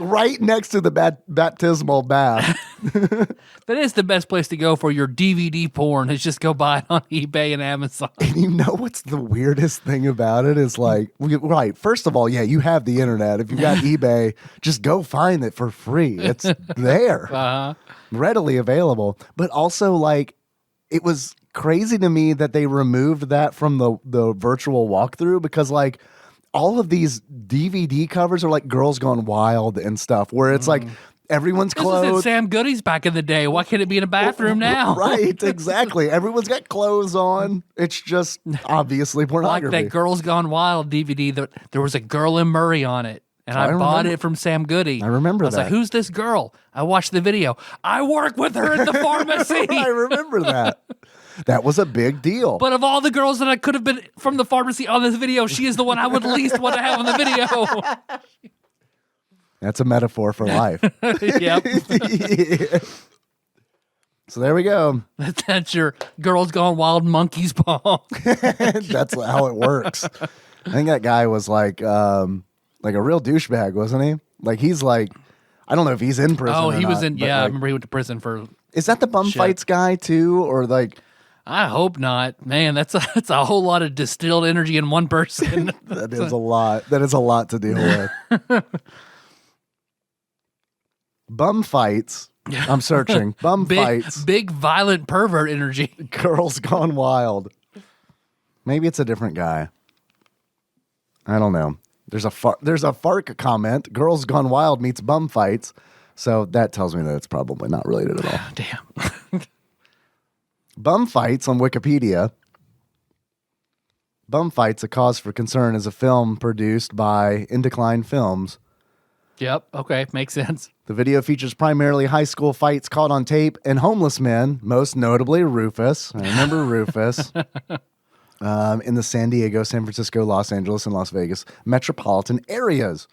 Right next to the baptismal bath. That is the best place to go for your DVD porn, is just go buy it on eBay and Amazon. And you know what's the weirdest thing about it is like, right, first of all, yeah, you have the internet. If you got eBay, just go find it for free. It's there, readily available. But also like, it was crazy to me that they removed that from the virtual walkthrough because like, all of these DVD covers are like Girls Gone Wild and stuff, where it's like everyone's clothes. This is Sam Goody's back in the day. Why can't it be in a bathroom now? Right, exactly. Everyone's got clothes on. It's just obviously pornography. Like that Girls Gone Wild DVD, there was a girl in Murray on it. And I bought it from Sam Goody. I remember that. I was like, who's this girl? I watched the video. I work with her in the pharmacy. I remember that. That was a big deal. But of all the girls that I could have been from the pharmacy on this video, she is the one I would least want to have on the video. That's a metaphor for life. Yep. Yeah. So there we go. That's your Girls Gone Wild monkey's paw. That's how it works. I think that guy was like a real douchebag, wasn't he? Like he's like, I don't know if he's in prison. Oh, he was in. Yeah, like, I remember he went to prison for. Is that the bum fights guy too, or like? I hope not. Man, that's a whole lot of distilled energy in one person. That is a lot. That is a lot to deal with. Bum fights. I'm searching. Bum fights. Big violent pervert energy. Girls Gone Wild. Maybe it's a different guy. I don't know. There's a FARC comment. Girls Gone Wild meets bum fights. So that tells me that it's probably not related at all. Damn. Bum fights on Wikipedia. Bum Fights, A Cause for Concern, is a film produced by In Decline Films. Yep. Okay. Makes sense. The video features primarily high school fights caught on tape and homeless men, most notably Rufus. I remember Rufus. In the San Diego, San Francisco, Los Angeles, and Las Vegas metropolitan areas.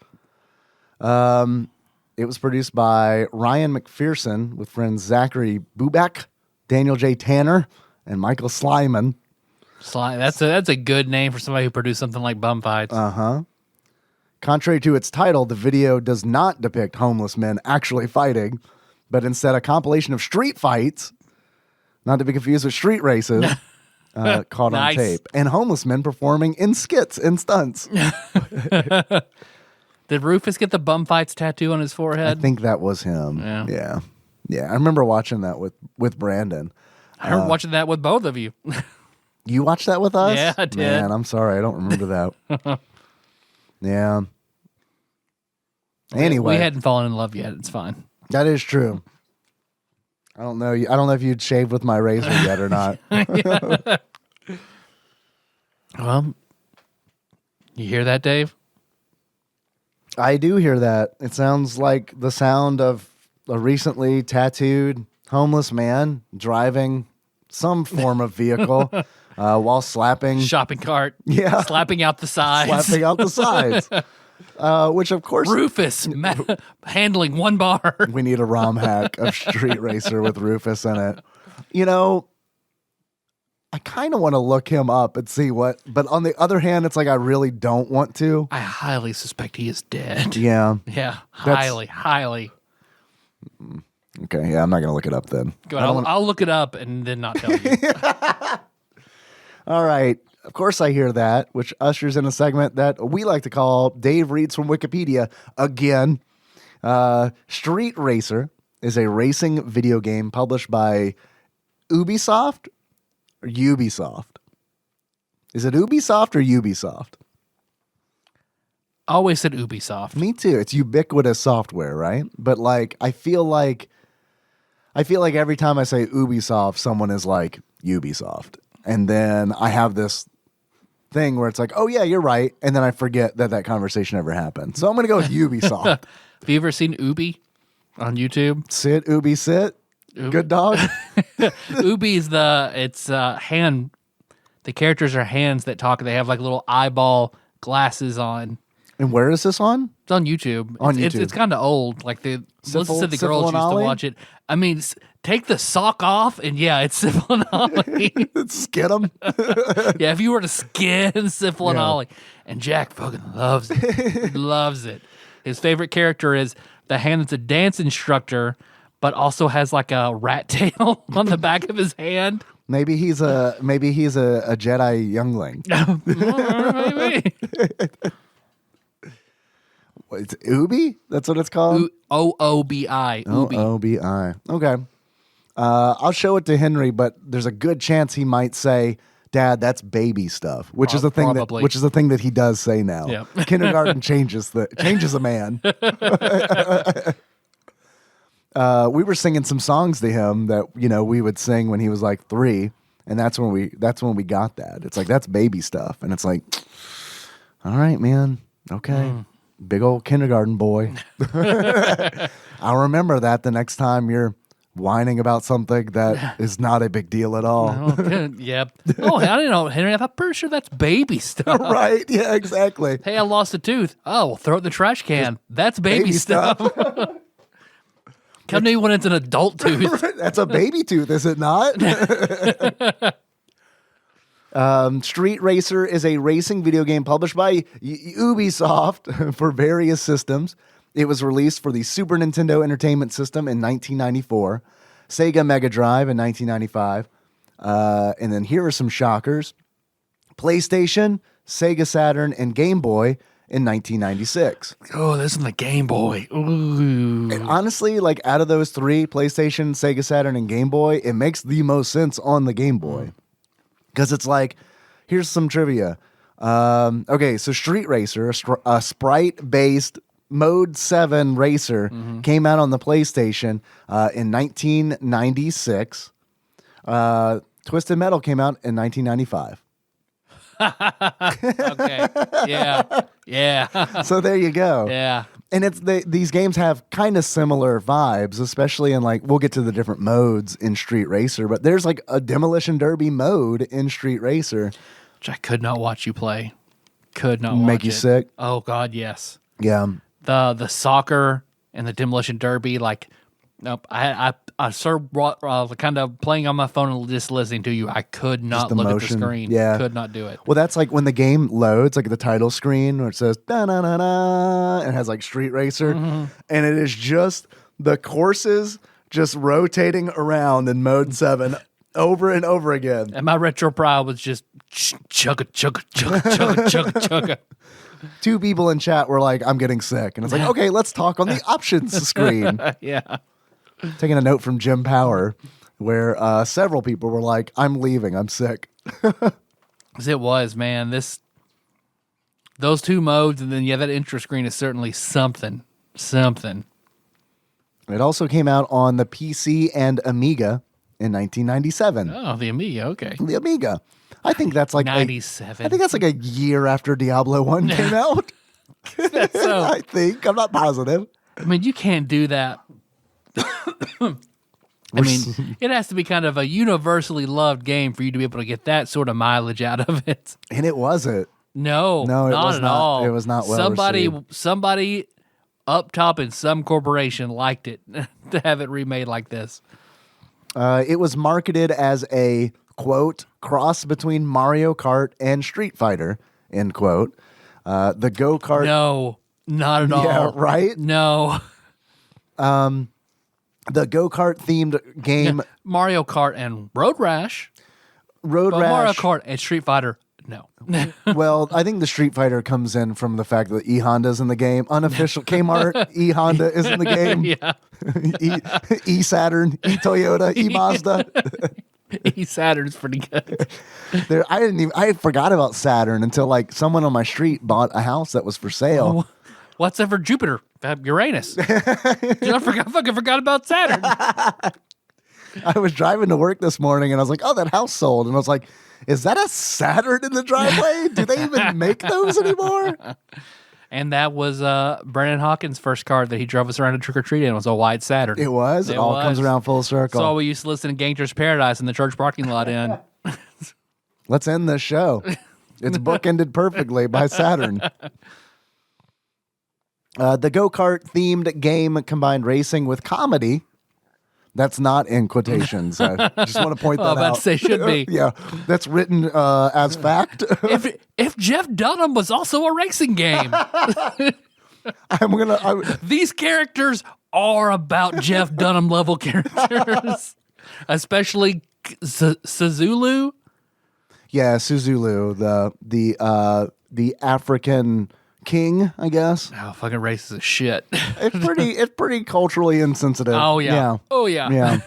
It was produced by Ryan McPherson with friends Zachary Bubak, Daniel J. Tanner, and Michael Slyman. That's a good name for somebody who produced something like Bum Fights. Contrary to its title, the video does not depict homeless men actually fighting, but instead a compilation of street fights, not to be confused with street races, caught on tape, and homeless men performing in skits and stunts. Did Rufus get the Bum Fights tattoo on his forehead? I think that was him. Yeah. I remember watching that with Brandon. I remember watching that with both of you. You watched that with us? Yeah, I did. Man, I'm sorry. I don't remember that. Yeah. Anyway. We hadn't fallen in love yet. It's fine. That is true. I don't know if you'd shaved with my razor yet or not. Well, you hear that, Dave? I do hear that. It sounds like the sound of a recently tattooed homeless man driving some form of vehicle while slapping... Shopping cart. Yeah. Slapping out the sides. Slapping out the sides. Which, of course... Rufus handling one bar. We need a ROM hack of Street Racer with Rufus in it. You know, I kind of want to look him up and see what... But on the other hand, it's like I really don't want to. I highly suspect he is dead. Yeah. Yeah. Highly. Okay, yeah, I'm not going to look it up then. Go ahead, I'll look it up and then not tell you. All right. Of course I hear that, which ushers in a segment that we like to call Dave Reads from Wikipedia again. Street Racer is a racing video game published by Ubisoft or Ubisoft? Is it Ubisoft or Ubisoft? Always said Ubisoft. Me too. It's ubiquitous software, right? But like, I feel like every time I say Ubisoft, someone is like Ubisoft, and then I have this thing where it's like, oh yeah, you're right, and then I forget that conversation ever happened. So I'm gonna go with Ubisoft. Have you ever seen Ubi on YouTube? Sit, Ubi, sit. Ubi. Good dog. Ubi is hand. The characters are hands that talk. They have like little eyeball glasses on. And where is this on? It's on YouTube. YouTube. It's kind of old. Like the Syphil- the girls Syphil used and to Ollie? watch it. I mean, take the sock off, and yeah, it's Syphil and Ollie. Skid them. Yeah, if you were to skin Syphil and Yeah. Ollie, and Jack fucking loves it. He loves it. His favorite character is the hand that's a dance instructor, but also has like a rat tail on the back of his hand. Maybe he's a Jedi youngling. Maybe. It's Ubi? That's what it's called? Oobi. Ubi. O-O-B-I. Okay. I'll show it to Henry, but there's a good chance he might say, Dad, that's baby stuff, which is the thing Probably. which is the thing that he does say now. Yep. Kindergarten changes a man. We were singing some songs to him that, we would sing when he was like 3, and that's when we got that. It's like, that's baby stuff, and it's like, all right, man. Okay. Big old kindergarten boy. I'll remember that the next time you're whining about something that is not a big deal at all. Yep. Oh, I don't know, Henry. I'm pretty sure that's baby stuff. Right? Yeah, exactly. Hey, I lost a tooth. Oh, well, throw it in the trash can. That's baby stuff. Come to me when it's an adult tooth. That's a baby tooth, is it not? Street Racer is a racing video game published by Ubisoft for various systems. It was released for the Super Nintendo Entertainment System in 1994, Sega Mega Drive in 1995, and then here are some shockers: PlayStation, Sega Saturn, and Game Boy in 1996. Oh, this is the Game Boy. Ooh. And honestly, like out of those 3, PlayStation, Sega Saturn, and Game Boy, it makes the most sense on the Game Boy. Because it's like, here's some trivia. Okay, so Street Racer, a sprite-based Mode 7 racer, came out on the PlayStation in 1996. Twisted Metal came out in 1995. Okay. Yeah. So there you go. Yeah. And these games have kind of similar vibes, especially in like, we'll get to the different modes in Street Racer, but there's like a Demolition Derby mode in Street Racer. Which I could not watch you play. Could not Make watch you it. sick? Oh, God, yes. Yeah. The soccer and the Demolition Derby, like, nope. I kind of playing on my phone and just listening to you. I could not the look motion. at the screen. Yeah. Could not do it. Well, that's like when the game loads, like the title screen where it says da na na na, and it has like Street Racer, and it is just the courses just rotating around in Mode 7 over and over again. And my retro pride was just chugga, chugga, chugga, chugga, chugga, chugga. 2 people in chat were like, I'm getting sick. And it's like, okay, let's talk on the options screen. Yeah. Taking a note from Jim Power where several people were like, I'm leaving, I'm sick. 'Cause it was, man. Those 2 modes, and then, that intro screen is certainly something. Something. It also came out on the PC and Amiga in 1997. Oh, the Amiga, okay. The Amiga. I think that's like 97. I think that's like a year after Diablo 1 came out. So, I think. I'm not positive. I mean, you can't do that. I mean, it has to be kind of a universally loved game for you to be able to get that sort of mileage out of it. And it wasn't. No, it not was at not. all. It was not well received. Somebody up top in some corporation liked it to have it remade like this. It was marketed as a, quote, cross between Mario Kart and Street Fighter, end quote. The go-kart... No, not at all. Yeah, right? No. The go-kart themed game... Mario Kart and Road Rash. Road But Rash... Mario Kart and Street Fighter, no. Well, I think the Street Fighter comes in from the fact that E-Honda's in the game. Unofficial Kmart, E-Honda is in the game. Yeah. E-Saturn, E-Toyota, E-Mazda. Saturn's pretty good. I forgot about Saturn until like someone on my street bought a house that was for sale. Oh, what's ever Jupiter? Uranus. Dude, I fucking forgot about Saturn. I was driving to work this morning and I was like, oh, that house sold. And I was like, is that a Saturn in the driveway? Do they even make those anymore? And that was Brennan Hawkins' first car that he drove us around to trick-or-treat in. It was a white Saturn. It was? It all comes around full circle. So we used to listen to Gangster's Paradise in the church parking lot in. Let's end this show. It's bookended perfectly by Saturn. The go-kart themed game combined racing with comedy. That's not in quotations. I just want to point that out. I was about to say should be. Yeah, that's written as fact. if Jeff Dunham was also a racing game, these characters are about Jeff Dunham level characters, especially Suzulu. Yeah, Suzulu, the African king, I guess. Oh, fucking racist as shit. It's pretty culturally insensitive. Oh yeah. Oh yeah.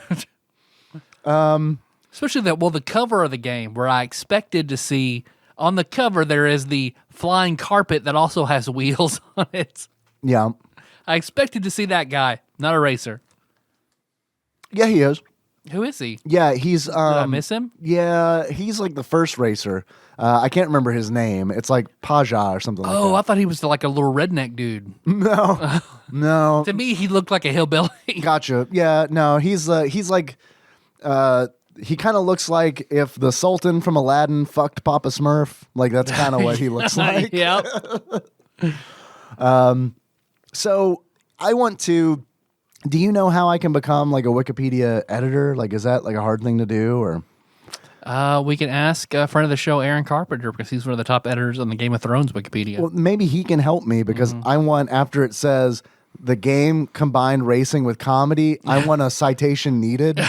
Especially the cover of the game where I expected to see on the cover there is the flying carpet that also has wheels on it. Yeah. I expected to see that guy, not a racer. Yeah, he is. Who is he? Yeah, he's. Did I miss him? Yeah, he's like the first racer. I can't remember his name. It's like Paja or something like that. Oh, I thought he was like a little redneck dude. No. To me, he looked like a hillbilly. Gotcha. Yeah, no, he's like, he kind of looks like if the Sultan from Aladdin fucked Papa Smurf. Like that's kind of what he looks like. Yep. So I want to. Do you know how I can become like a Wikipedia editor? Like, is that like a hard thing to do, or? We can ask a friend of the show, Aaron Carpenter, because he's one of the top editors on the Game of Thrones Wikipedia. Well, maybe he can help me because I want, after it says the game combined racing with comedy, I want a citation needed.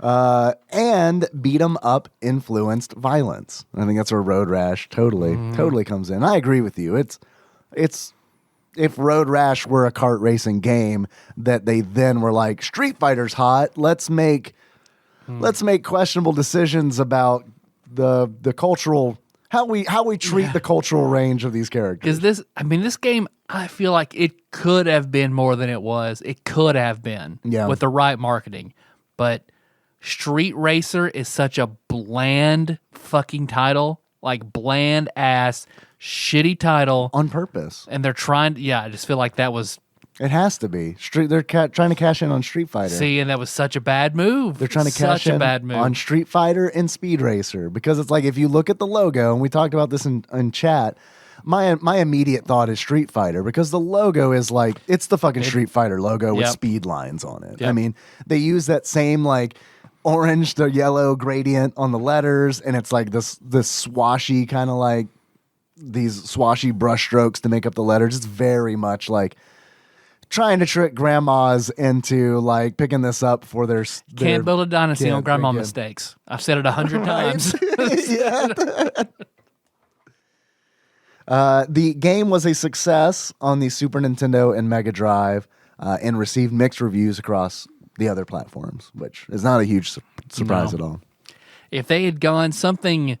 And beat 'em up influenced violence. I think that's where Road Rash totally comes in. I agree with you. It's if Road Rash were a kart racing game that they then were like, Street Fighter's hot, let's make questionable decisions about the cultural how we treat the cultural range of these characters. Because this game, I feel like it could have been more than it was. It could have been with the right marketing. But Street Racer is such a bland fucking title. Like bland ass shitty title on purpose, and they're trying. Yeah, I just feel like that was. It has to be They're trying to cash in on Street Fighter. See, and that was such a bad move. They're trying to cash in on Street Fighter and Speed Racer because it's like if you look at the logo, and we talked about this in chat. My immediate thought is Street Fighter because the logo is like it's the fucking Street Fighter logo with speed lines on it. Yep. I mean, they use that same like orange to yellow gradient on the letters, and it's like this swashy kind of like these swashy brush strokes to make up the letters. It's very much like trying to trick grandmas into like picking this up for their can't build a dynasty on grandma mistakes. I've said it 100 times. The game was a success on the Super Nintendo and Mega Drive and received mixed reviews across the other platforms, which is not a huge surprise at all. If they had gone something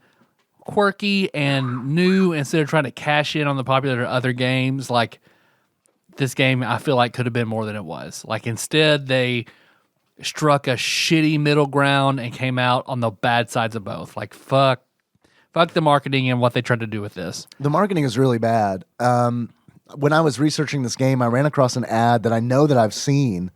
quirky and new instead of trying to cash in on the popular other games, like this game, I feel like could have been more than it was. Like instead, they struck a shitty middle ground and came out on the bad sides of both. Like fuck the marketing and what they tried to do with this. The marketing is really bad. When I was researching this game, I ran across an ad that I know that I've seen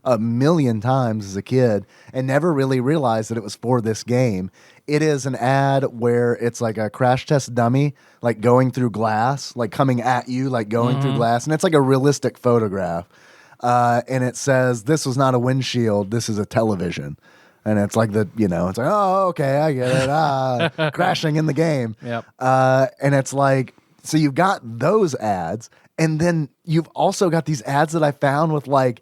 a million times as a kid and never really realized that it was for this game. It is an ad where it's like a crash test dummy, like going through glass, like coming at you, like going through glass. And it's like a realistic photograph. And it says, this was not a windshield. This is a television. And it's like it's like, oh, okay, I get it. Crashing in the game. Yep. And it's like, so you've got those ads. And then you've also got these ads that I found with like,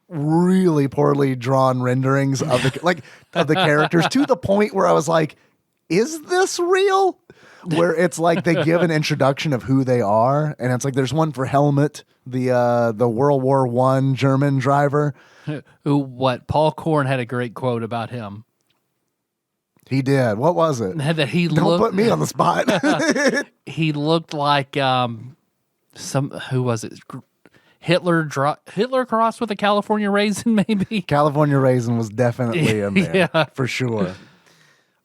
really poorly drawn renderings of the characters to the point where I was like, is this real? where it's like they give an introduction of who they are, and it's like there's one for Helmut, the World War I German driver. Paul Korn had a great quote about him. He did. What was it? That he Don't put me on the spot. He looked like who was it? Hitler crossed with a California raisin, maybe. California raisin was definitely in there, Yeah. for sure.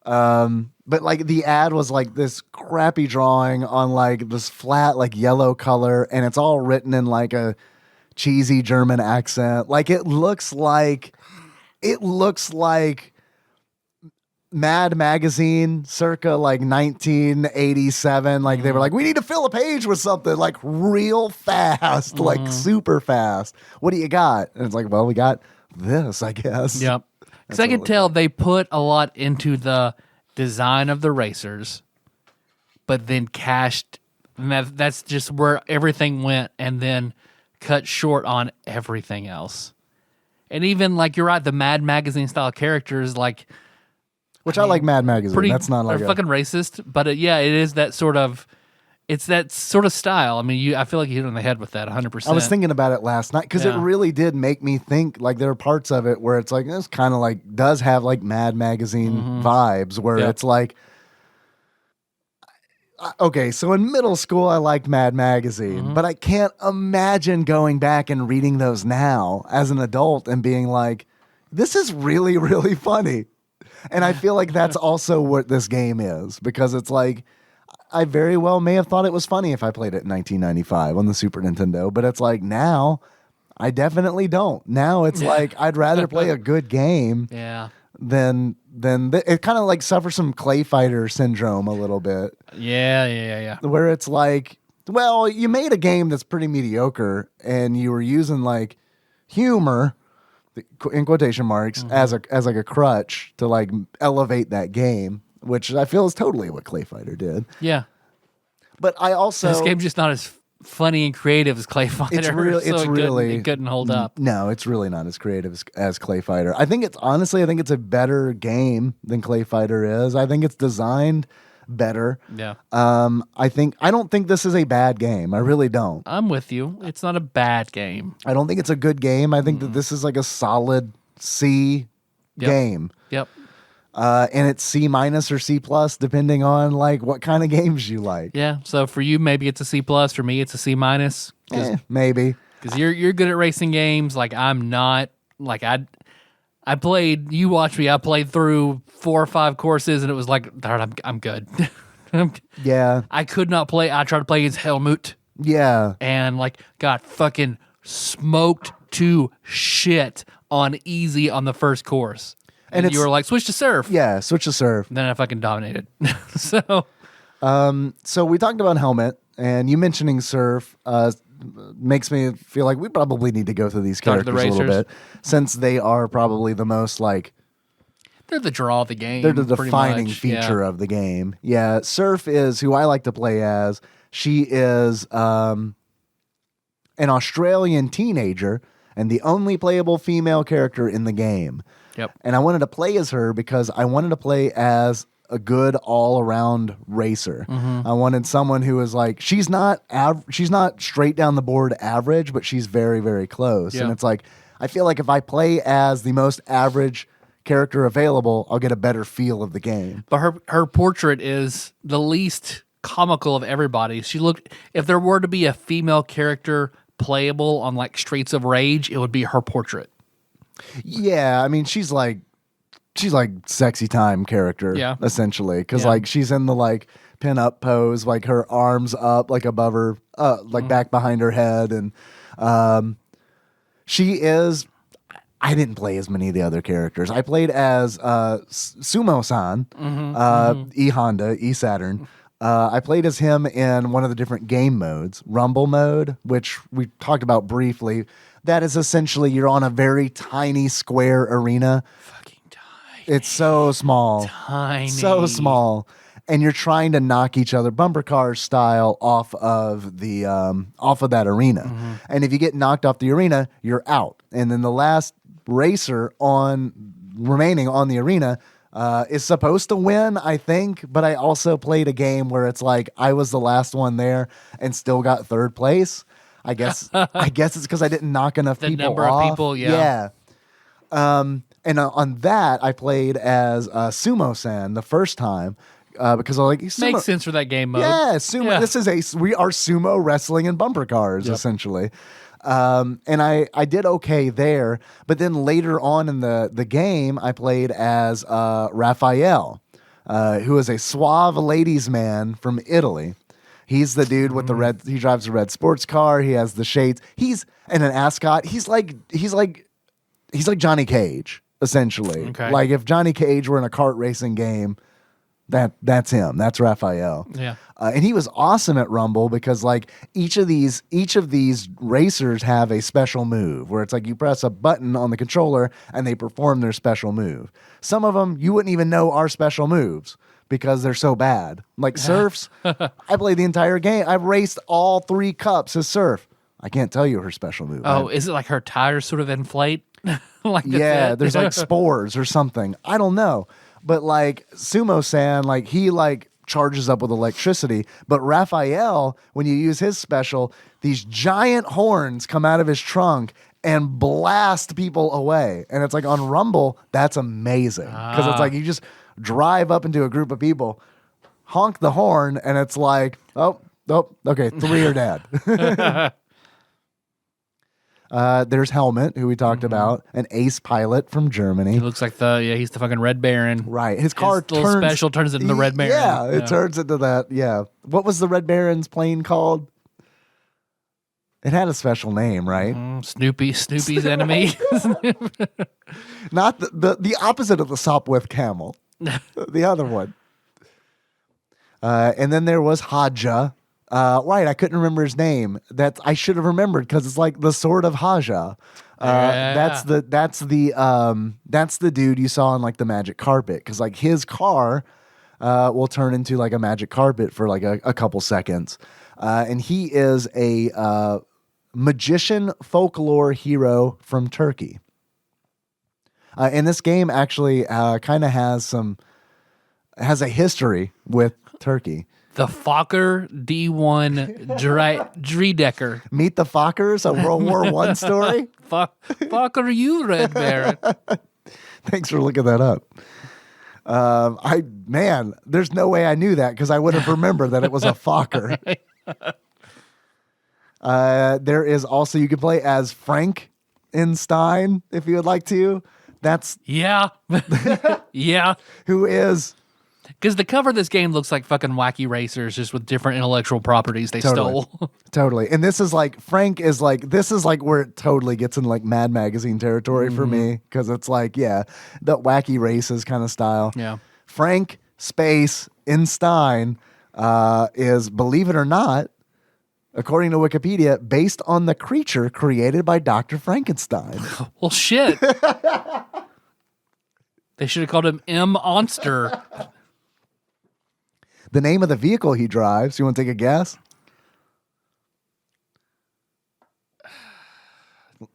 But like the ad was like this crappy drawing on like this flat like yellow color, and it's all written in like a cheesy German accent. Like it looks like Mad Magazine circa like 1987. Like they were like, we need to fill a page with something like real fast, like super fast. What do you got? And it's like, well, we got this, I guess. Yep. Because I could tell they put a lot into the design of the racers, but then cashed. And that's just where everything went, and then cut short on everything else. And even like you're right, the Mad Magazine style characters, like. Which I like Mad Magazine. That's not like they're fucking racist, but it is that sort of, it's that sort of style. I mean, I feel like you hit on the head with that 100%. I was thinking about it last night because it really did make me think. Like there are parts of it where it's like this kind of like does have like Mad Magazine vibes, where it's like, okay, so in middle school I liked Mad Magazine, but I can't imagine going back and reading those now as an adult and being like, this is really, really funny. And I feel like that's also what this game is, because it's like, I very well may have thought it was funny if I played it in 1995 on the Super Nintendo, but it's like now I definitely don't. Now it's like I'd rather play a good game than it kind of like suffers some Clay Fighter syndrome a little bit. Yeah. Where it's like, well, you made a game that's pretty mediocre and you were using like humor in quotation marks as like a crutch to like elevate that game, which I feel is totally what Clay Fighter did. Yeah. But I also this game's just not as funny and creative as Clay Fighter. It couldn't hold up. No, it's really not as creative as Clay Fighter. I think it's a better game than Clay Fighter is. I think it's designed better. Yeah. I don't think this is a bad game. I really don't. I'm with you. It's not a bad game. I don't think it's a good game. I think that this is like a solid C game. Yep. And it's C- or C+, depending on like what kind of games you like. Yeah. So for you, maybe it's a C+. For me, it's a C-. Maybe. Because you're good at racing games. Like I'm not. Like I played. You watched me. I played through 4 or 5 courses, and it was like, all right, I'm good. Yeah. I could not play. I tried to play against Helmut. Yeah. And like got fucking smoked to shit on easy on the first course. And you were like, switch to surf. Yeah, switch to surf. And then I fucking dominated. So we talked about Helmet, and you mentioning surf makes me feel like we probably need to go through these characters a little bit, since they are probably the most like... They're the draw of the game. They're the defining feature of the game. Yeah, Surf is who I like to play as. She is an Australian teenager and the only playable female character in the game. Yep. And I wanted to play as her because I wanted to play as a good all-around racer. I wanted someone who was like, she's not straight down the board average, but she's very, very close. Yeah. And it's like, I feel like if I play as the most average character available, I'll get a better feel of the game. But her portrait is the least comical of everybody. If there were to be a female character playable on like Streets of Rage, it would be her portrait. Yeah, I mean, she's like sexy time character, essentially, because like she's in the like pin up pose, like her arms up, like above her, like back behind her head, and she is. I didn't play as many of the other characters. I played as Sumo-san, E Honda, E Saturn. I played as him in one of the different game modes, Rumble mode, which we talked about briefly. That is essentially you're on a very tiny square arena. Fucking tiny. It's so small. Tiny. So small. And you're trying to knock each other bumper car style off of that arena. And if you get knocked off the arena, you're out. And then the last racer remaining on the arena is supposed to win, I think, but I also played a game where it's like I was the last one there and still got third place. I guess it's because I didn't knock enough The people number off. of people, yeah. And on that, I played as Sumo-san the first time because I was like, sumo. Makes sense for that game mode. Yeah, sumo. Yeah. This is we are sumo wrestling and bumper cars essentially. And I did okay there, but then later on in the game, I played as Raphael, who is a suave ladies man from Italy. He's the dude with the red. He drives a red sports car. He has the shades. He's and an ascot. He's like Johnny Cage essentially. Okay. Like if Johnny Cage were in a kart racing game, that's him. That's Raphael. Yeah. And he was awesome at Rumble because like each of these racers have a special move where it's like you press a button on the controller and they perform their special move. Some of them you wouldn't even know are special moves because they're so bad. Like Surf's, I played the entire game. I've raced all 3 cups as Surf. I can't tell you her special move. Oh, is it like her tires sort of inflate? Like yeah, there's like spores or something. I don't know. But like Sumo-san, like he like charges up with electricity. But Raphael, when you use his special, these giant horns come out of his trunk and blast people away. And it's like on Rumble, that's amazing. Because it's like you just drive up into a group of people, honk the horn, and it's like, oh, okay, 3 are dead. There's Helmet, who we talked about, an ace pilot from Germany. He looks like he's the fucking Red Baron. Right. His car little special turns into the Red Baron. Yeah, it turns into that. Yeah. What was the Red Baron's plane called? It had a special name, right? Snoopy's enemy. Not the opposite of the Sopwith Camel. The other one. And then there was Hadja. Right, I couldn't remember his name. That I should have remembered because it's like the Sword of Haja. That's the dude you saw on like the magic carpet because like his car will turn into like a magic carpet for like a couple seconds, and he is a magician folklore hero from Turkey. And this game actually kind of has a history with Turkey. The Fokker D1 Dredecker. Meet the Fokkers, a World War I story. Fokker, you Red Baron. Thanks for looking that up. There's no way I knew that because I would have remembered that it was a Fokker. There is also, you can play as Frankenstein if you would like to. That's yeah. Who is. Because the cover of this game looks like fucking wacky racers just with different intellectual properties they stole. Totally. And this is like, this is like where it totally gets in like Mad Magazine territory for me. Because it's like, yeah, the wacky races kind of style. Yeah. Frank Space Einstein is, believe it or not, according to Wikipedia, based on the creature created by Dr. Frankenstein. Well, shit. They should have called him M-Monster. The name of the vehicle he drives, you want to take a guess?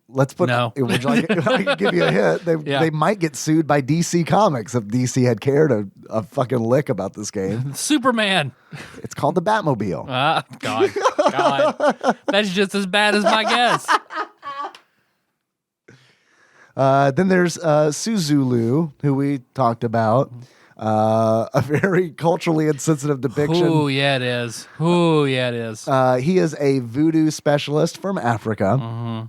Let's put. No. Would you like, I can give you a hint. They might get sued by DC Comics if DC had cared a fucking lick about this game. Superman. It's called the Batmobile. God. That's just as bad as my guess. Then there's Suzulu, who we talked about. A very culturally insensitive depiction. Oh, yeah, it is. He is a voodoo specialist from Africa. Mm-hmm.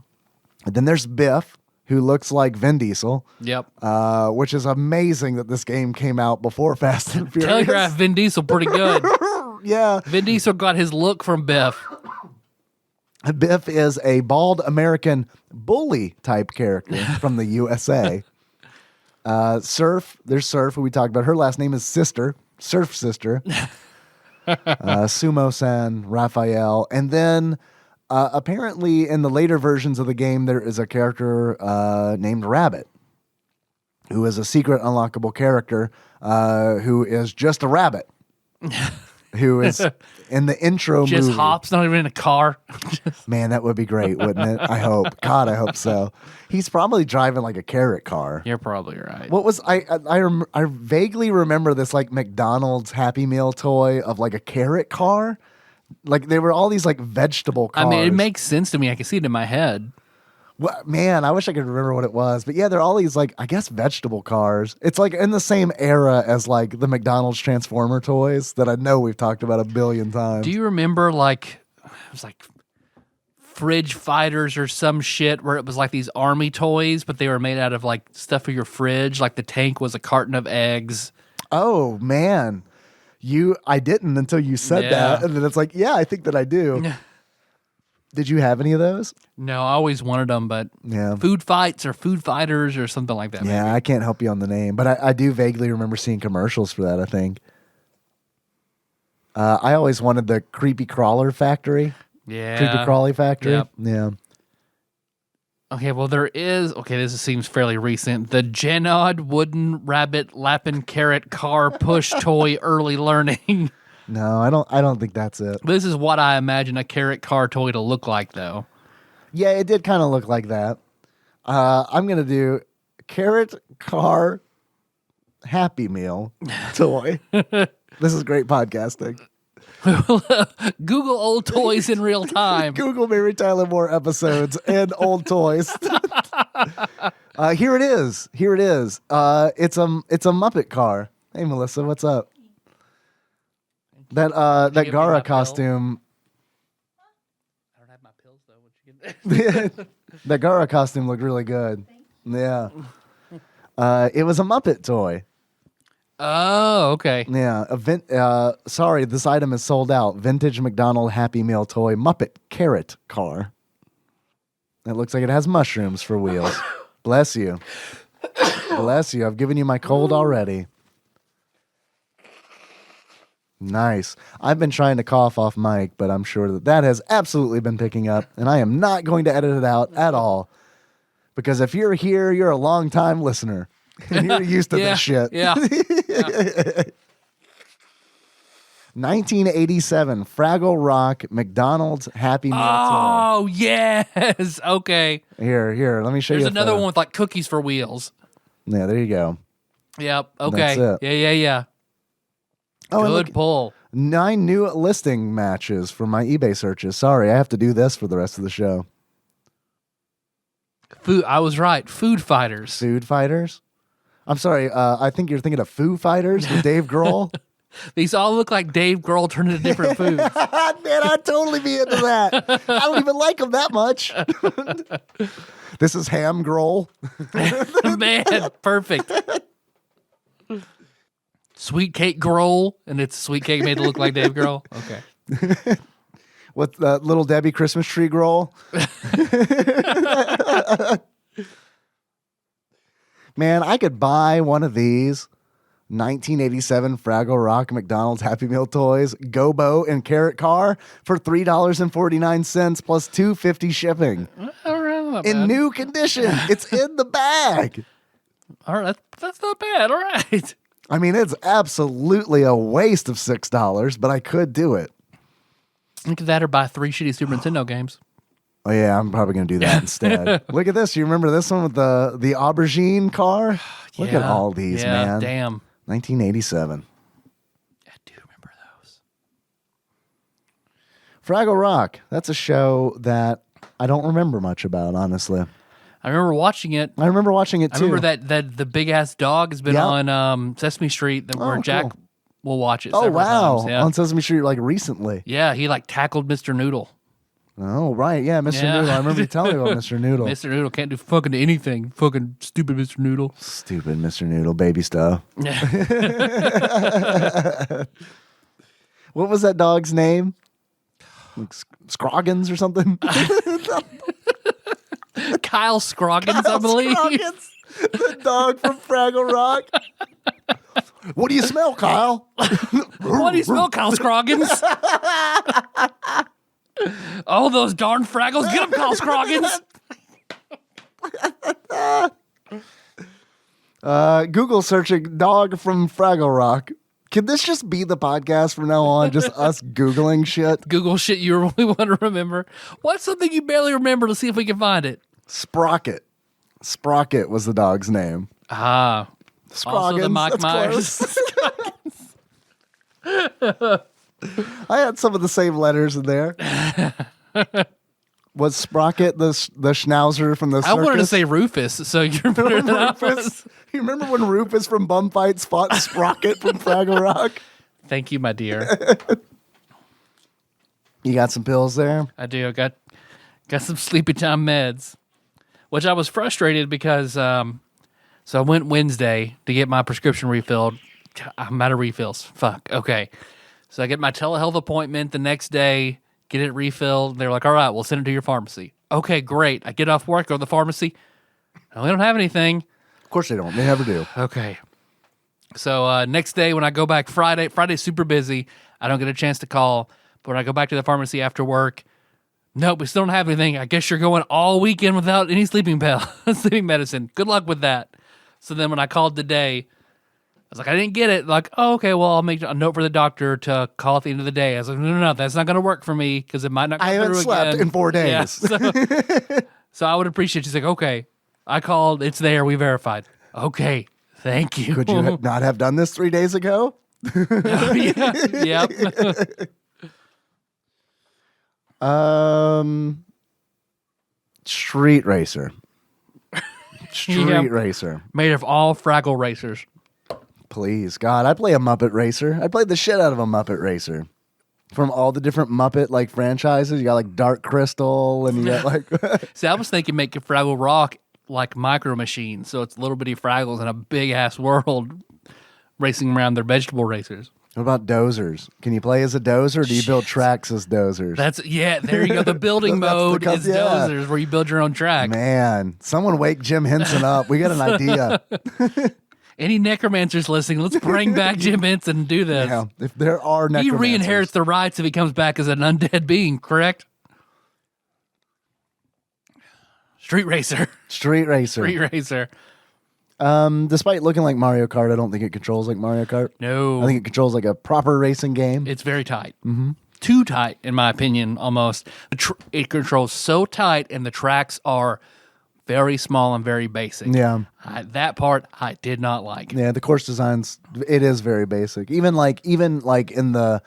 And then there's Biff, who looks like Vin Diesel. Yep. Which is amazing that this game came out before Fast and Furious. Telegraph Vin Diesel pretty good. Yeah. Vin Diesel got his look from Biff. Biff is a bald American bully type character from the USA. Surf, there's Surf, who we talked about. Her last name is Sister, Surf Sister. Sumo-san, Raphael. And then apparently in the later versions of the game, there is a character named Rabbit, who is a secret unlockable character who is just a rabbit. who is in the intro Just movie. hops, not even in a car. Man, that would be great, wouldn't it? I hope. God, I hope so. He's probably driving like a carrot car. You're probably right. What was I vaguely remember this like McDonald's Happy Meal toy of like a carrot car. Like they were all these like vegetable cars. I mean, it makes sense to me. I can see it in my head. Well, man, I wish I could remember what it was. But yeah, they're all these like, I guess, vegetable cars. It's like in the same era as like the McDonald's Transformer toys that I know we've talked about a billion times. Do you remember like it was like fridge fighters or some shit where it was like these army toys, but they were made out of like stuff for your fridge? Like the tank was a carton of eggs. Oh man, I didn't until you said that, and then it's like, yeah, I think that I do. Did you have any of those? No, I always wanted them, but food fights or food fighters or something like that. Yeah, maybe. I can't help you on the name, but I do vaguely remember seeing commercials for that, I think. I always wanted the Creepy Crawler Factory. Yeah. Creepy Crawly Factory. Yep. Yeah. Okay, well, this seems fairly recent. The Genod Wooden Rabbit Lappin' Carrot Car Push Toy Early Learning. No, I don't think that's it. This is what I imagine a carrot car toy to look like, though. Yeah, it did kind of look like that. I'm going to do Carrot Car Happy Meal toy. This is great podcasting. Google old toys in real time. Google Mary Tyler Moore episodes and old toys. Here it is. It's a Muppet car. Hey, Melissa, what's up? That Gara costume. I don't have my pills though. What you get? That Gara costume looked really good. Yeah. It was a Muppet toy. Oh, okay. Yeah. Sorry, this item is sold out. Vintage McDonald Happy Meal toy Muppet carrot car. It looks like it has mushrooms for wheels. Bless you. Bless you. I've given you my cold already. Nice. I've been trying to cough off mic, but I'm sure that has absolutely been picking up, and I am not going to edit it out at all. Because if you're here, you're a long-time listener. And you're used to this shit. Yeah. 1987 Fraggle Rock McDonald's Happy Meal toy. Oh, yes. Okay. Here, let me show you. There's another photo. one with like cookies for wheels. Yeah, there you go. Yep. Okay. That's it. Yeah. Oh, and Good look, pull. 9 new listing matches for my eBay searches. Sorry, I have to do this for the rest of the show. Food. I was right. Food fighters. Food Fighters? I'm sorry, I think you're thinking of Foo Fighters with Dave Grohl. These all look like Dave Grohl turned into different foods. Man, I'd totally be into that. I don't even like him that much. This is Ham Grohl. Man, perfect. Sweet cake Grohl, and it's sweet cake made to look like Dave Grohl. Okay. With Little Debbie Christmas Tree Grohl. Man, I could buy one of these 1987 Fraggle Rock McDonald's Happy Meal toys, Gobo and Carrot Car for $3.49 plus $2.50 shipping. All right, not In bad. new condition. It's in the bag. All right, that's not bad. All right. I mean, it's absolutely a waste of $6, but I could do it. Look at that, or buy 3 shitty Super Nintendo games. Oh yeah, I'm probably gonna do that instead. Look at this. You remember this one with the aubergine car? Look at all these, man. Damn. 1987. I do remember those. Fraggle Rock. That's a show that I don't remember much about, honestly. I remember watching it. I remember watching it too. I remember that the big ass dog has been Yep. on Sesame Street where Jack cool. will watch it. Oh several wow, times. Yeah. on Sesame Street like recently. Yeah, he like tackled Mr. Noodle. Oh right, yeah, Mr. Yeah. Noodle. I remember you telling me about Mr. Noodle. Mr. Noodle can't do fucking anything. Fucking stupid Mr. Noodle. Stupid Mr. Noodle, baby stuff. What was that dog's name? Like Scroggins or something? Kyle Scroggins, I believe. Scroggins, the dog from Fraggle Rock. What do you smell, Kyle? What do you smell, Kyle Scroggins? Oh, those darn Fraggles. Get him, Kyle Scroggins. Google searching dog from Fraggle Rock. Can this just be the podcast from now on? Just us Googling shit? Google shit you really want to remember. What's something you barely remember? Let's see if we can find it. Sprocket. Sprocket was the dog's name. Ah. Also the Mike That's Myers. I had some of the same letters in there. Was Sprocket the schnauzer from the circus? I wanted to say Rufus, so you're better than I was. You remember when Rufus from Bum Fights fought Sprocket from Fraggle Rock? Thank you, my dear. You got some pills there? I do. I got some sleepy time meds, which I was frustrated because so I went Wednesday to get my prescription refilled. I'm out of refills. Fuck. Okay. So I get my telehealth appointment the next day, get it refilled. They're like, all right, we'll send it to your pharmacy. Okay, great. I get off work, go to the pharmacy. No, they don't have anything. Of course they don't. They never do. Okay. So next day when I go back Friday's super busy. I don't get a chance to call. But when I go back to the pharmacy after work, nope, we still don't have anything. I guess you're going all weekend without any sleeping medicine. Good luck with that. So then when I called today, I was like, I didn't get it. Like, oh, okay, well, I'll make a note for the doctor to call at the end of the day. I was like, no, that's not going to work for me because it might not come I haven't through slept again. in 4 days. Yeah, so I would appreciate. She's like, okay, I called. It's there. We verified. Okay, thank you. Could you not have done this 3 days ago? Yeah. Street Racer. Street Racer. Made of all Fraggle Racers. Please, God, I play a Muppet Racer. I played the shit out of a Muppet Racer. From all the different Muppet like franchises, you got like Dark Crystal, and you got like. See, I was thinking make Fraggle Rock like Micro Machines, so it's little bitty Fraggles in a big ass world racing around their vegetable racers. What about dozers? Can you play as a dozer, or do you build tracks as dozers? There you go. The building mode is yeah. dozers, where you build your own track. Man, someone wake Jim Henson up. We got an idea. Any necromancers listening, let's bring back Jim Henson and do this. Yeah, if there are necromancers. He re-inherits the rights if he comes back as an undead being, correct? Street Racer. Street Racer. Street Racer. Despite looking like Mario Kart, I don't think it controls like Mario Kart. No. I think it controls like a proper racing game. It's very tight. Mm-hmm. Too tight, in my opinion, almost. It controls so tight, and the tracks are very small and very basic. Yeah. That part I did not like. Yeah, the course designs, it is very basic. Even like in the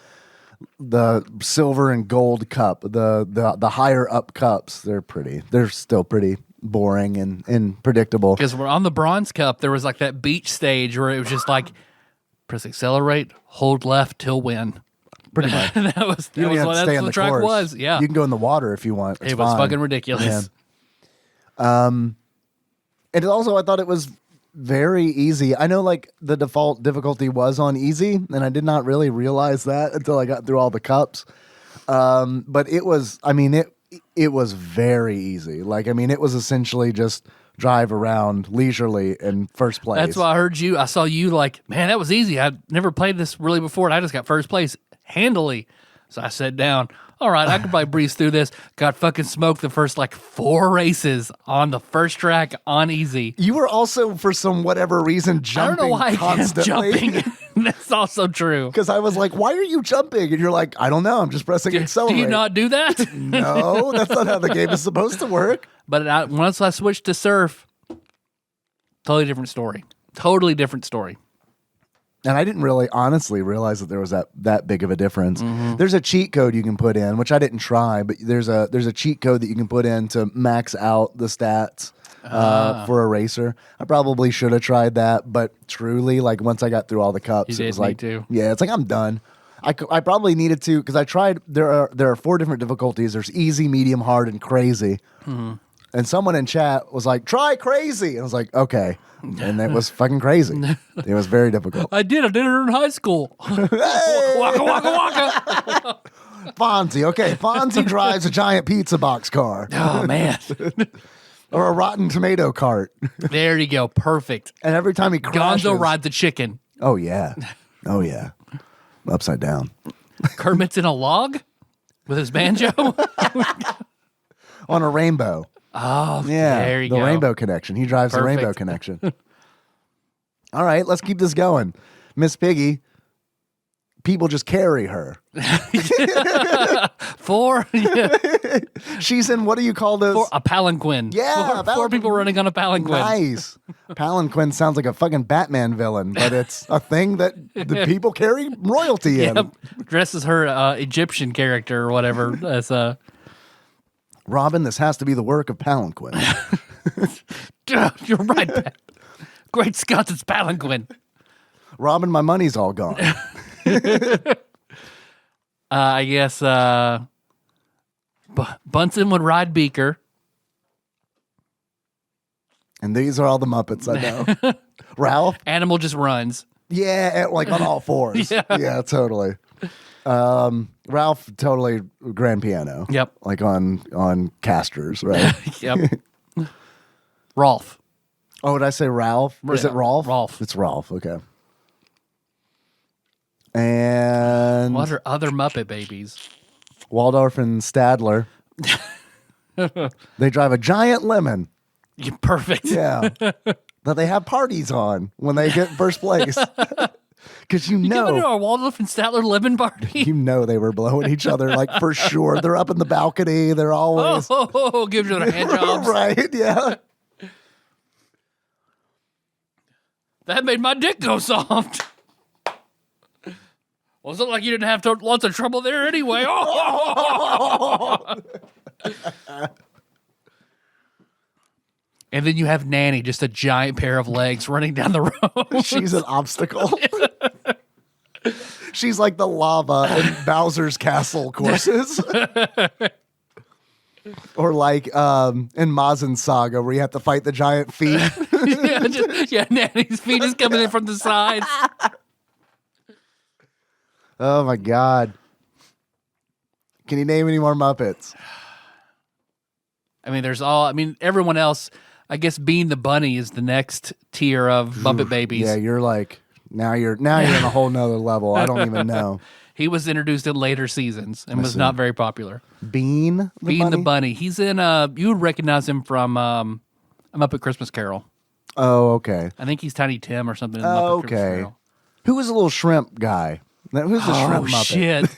silver and gold cup, the higher up cups, they're still pretty boring and predictable. Because we're on the bronze cup, there was like that beach stage where it was just like press accelerate, hold left till win. Pretty much. That was You don't even have to stay on the the track course. was. Yeah. You can go in the water if you want. It's It was fine. fucking ridiculous. Yeah. And it also, I thought it was very easy. I know like the default difficulty was on easy, and I did not really realize that until I got through all the cups. But it was, it was very easy. Like, it was essentially just drive around leisurely in first place. That's why I saw you like, man, that was easy. I've never played this really before, and I just got first place handily. So I sat down. All right, I could probably breeze through this. Got fucking smoked the first like 4 races on the first track on easy. You were also, for some whatever reason, jumping I don't know why constantly. I kept jumping. That's also true. Because I was like, why are you jumping? And you're like, I don't know. I'm just pressing accelerate. Do you not do that? No, that's not how the game is supposed to work. But once I switched to surf, totally different story. Totally different story. And I didn't really honestly realize that there was that big of a difference. Mm-hmm. There's a cheat code you can put in, which I didn't try, but there's a cheat code that you can put in to max out the stats for a racer. I probably should have tried that, but truly, like once I got through all the cups, it was like, yeah, it's like I'm done. I probably needed to, because I tried. There are 4 different difficulties. There's easy, medium, hard, and crazy. Mm-hmm. And someone in chat was like, try crazy. And I was like, okay. And it was fucking crazy. It was very difficult. I did it in high school. Hey! Waka, waka, waka. Fonzie. Okay, Fonzie drives a giant pizza box car. Oh, man. Or a rotten tomato cart. There you go. Perfect. And every time he crashes... Gonzo rides a chicken. Oh, yeah. Oh, yeah. Upside down. Kermit's in a log with his banjo. On a rainbow. Oh, yeah. There you the go. Rainbow Connection. He drives the Rainbow Connection. All right, let's keep this going. Miss Piggy, people just carry her. 4? Yeah. She's in, what do you call those? A palanquin. Yeah. Four people running on a palanquin. Nice. Palanquin sounds like a fucking Batman villain, but it's a thing that the people carry royalty in. Yep. Dresses her Egyptian character or whatever as Robin, this has to be the work of Palanquin. You're right, Pat. Great Scott, it's palanquin. Robin, my money's all gone. I guess Bunsen would ride Beaker. And these are all the Muppets I know. Ralph? Animal just runs. Yeah, like on all fours. Yeah, totally. Ralph, totally grand piano. Yep. Like on casters, right? Yep. Rolf. Oh, did I say Ralph? Is it Rolf? Rolf. It's Rolf, okay. And What are other Muppet babies? Waldorf and Stadler. They drive a giant lemon. You're perfect. Yeah. That they have parties on when they get first place. Because You coming to our Waldorf and Statler lemon party? you know they were blowing each other, like, for sure. They're up in the balcony. They're always... Gives you the hand jobs. Right, yeah. That made my dick go soft. Well, it's not like you didn't have lots of trouble there anyway. And then you have Nanny, just a giant pair of legs running down the road. She's an obstacle. She's like the lava in Bowser's Castle courses. Or like in Mazin's Saga, where you have to fight the giant feet. Nanny's feet is coming in from the sides. Oh my God. Can you name any more Muppets? I mean, everyone else, I guess Bean the Bunny is the next tier of Muppet babies. Yeah, you're like, now you're in a whole nother level. I don't even know. He was introduced in later seasons and was not very popular. Bean the Bunny. He's in, you would recognize him from A Muppet Christmas Carol. Oh, okay. I think he's Tiny Tim or something in Muppet Christmas Carol. Who was the little shrimp guy? Who's the shrimp Muppet?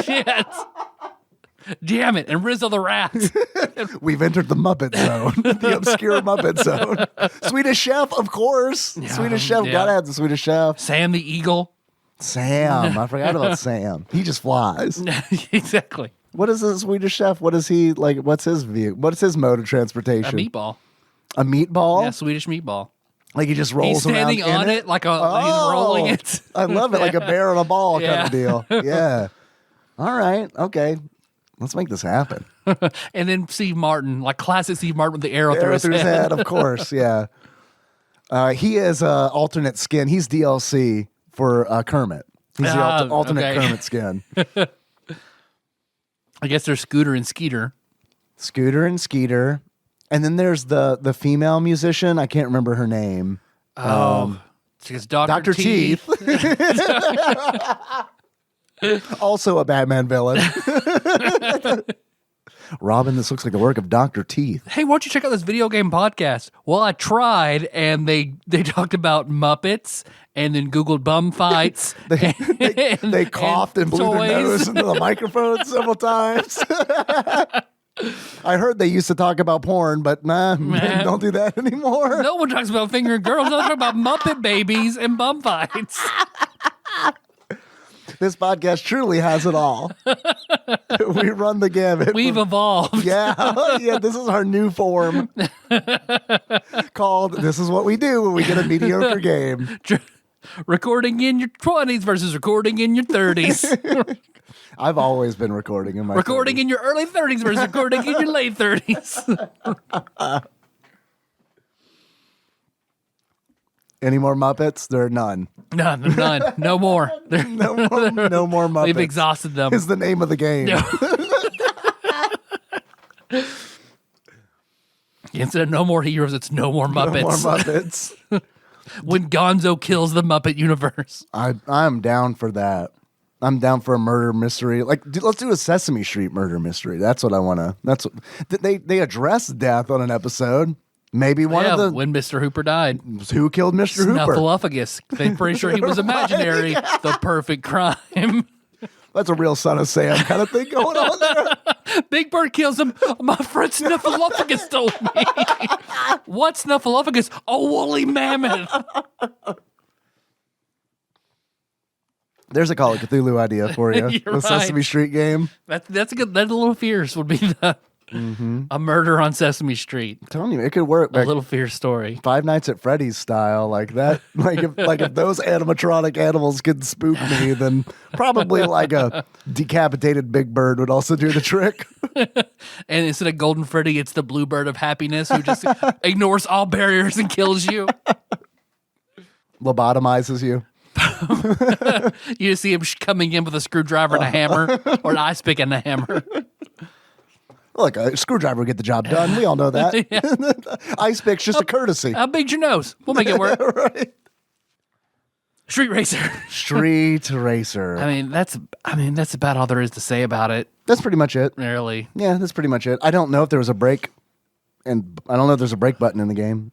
Shit. Damn it. And Rizzo the Rat. We've entered the Muppet zone. The obscure Muppet zone. Swedish Chef, of course. Yeah, Swedish Chef. Gotta have the Swedish Chef. Sam the Eagle. Sam. I forgot about Sam. He just flies. Exactly. What is a Swedish Chef? What is he like? What's his view? What's his mode of transportation? A meatball. A meatball? Yeah, Swedish meatball. Like he just rolls around. He's standing on it like he's rolling it. I love it, like a bear on a ball kind of deal. Yeah. All right. Okay. Let's make this happen. And then Steve Martin, like classic Steve Martin with the arrow through his head. Of course. Yeah. He is alternate skin. He's DLC for Kermit. He's the alternate Kermit skin. I guess there's Scooter and Skeeter. Scooter and Skeeter. And then there's the female musician. I can't remember her name. She's Dr. Teeth. Also a Batman villain. Robin, this looks like the work of Dr. Teeth. Hey, why don't you check out this video game podcast? Well, I tried, and they talked about Muppets, and then Googled bum fights. They coughed and blew toys. their nose into the microphone several times. I heard they used to talk about porn, but don't do that anymore. No one talks about fingering girls. They'll talk about Muppet babies and bum fights. This podcast truly has it all. We run the gamut. We've evolved. Yeah, this is our new form called This Is What We Do When We Get a Mediocre Game. Recording in your 20s versus recording in your 30s. I've always been recording in my Recording 30s. in your early 30s versus recording in your late 30s. Any more Muppets? There are none. None. No more. No more Muppets. We've exhausted them. Is the name of the game. No. Instead of no more heroes, it's no more Muppets. No more Muppets. When Gonzo kills the Muppet universe. I'm down for that. I'm down for a murder mystery. Like, let's do a Sesame Street murder mystery. That's what I want to. That's what they address death on an episode. Maybe one of the when Mr. Hooper died. who killed Mr. Hooper. Snuffleupagus. They're pretty sure he was imaginary. The perfect crime. That's a real Son of Sam kind of thing going on there. Big Bird kills him. My friend Snuffleupagus told me. What's Snuffleupagus? A woolly mammoth. There's a Call of Cthulhu idea for you. You're The right. Sesame Street game. That's a good. That Little Fierce would be a murder on Sesame Street. I'm telling you, it could work. A Little Fierce story. Five Nights at Freddy's style, like that. If those animatronic animals could spook me, then probably like a decapitated Big Bird would also do the trick. And instead of Golden Freddy, it's the Blue Bird of Happiness who just ignores all barriers and kills you. Lobotomizes you. You just see him coming in with a screwdriver and a hammer, or an ice pick and a hammer. Look, a screwdriver would get the job done. We all know that. Ice pick's just a courtesy. How big's your nose? We'll make it work. Right. Street Racer. Street Racer. I mean, that's about all there is to say about it. That's pretty much it. Really. Yeah, that's pretty much it. I don't know if there was a break, and I don't know if there's a brake button in the game.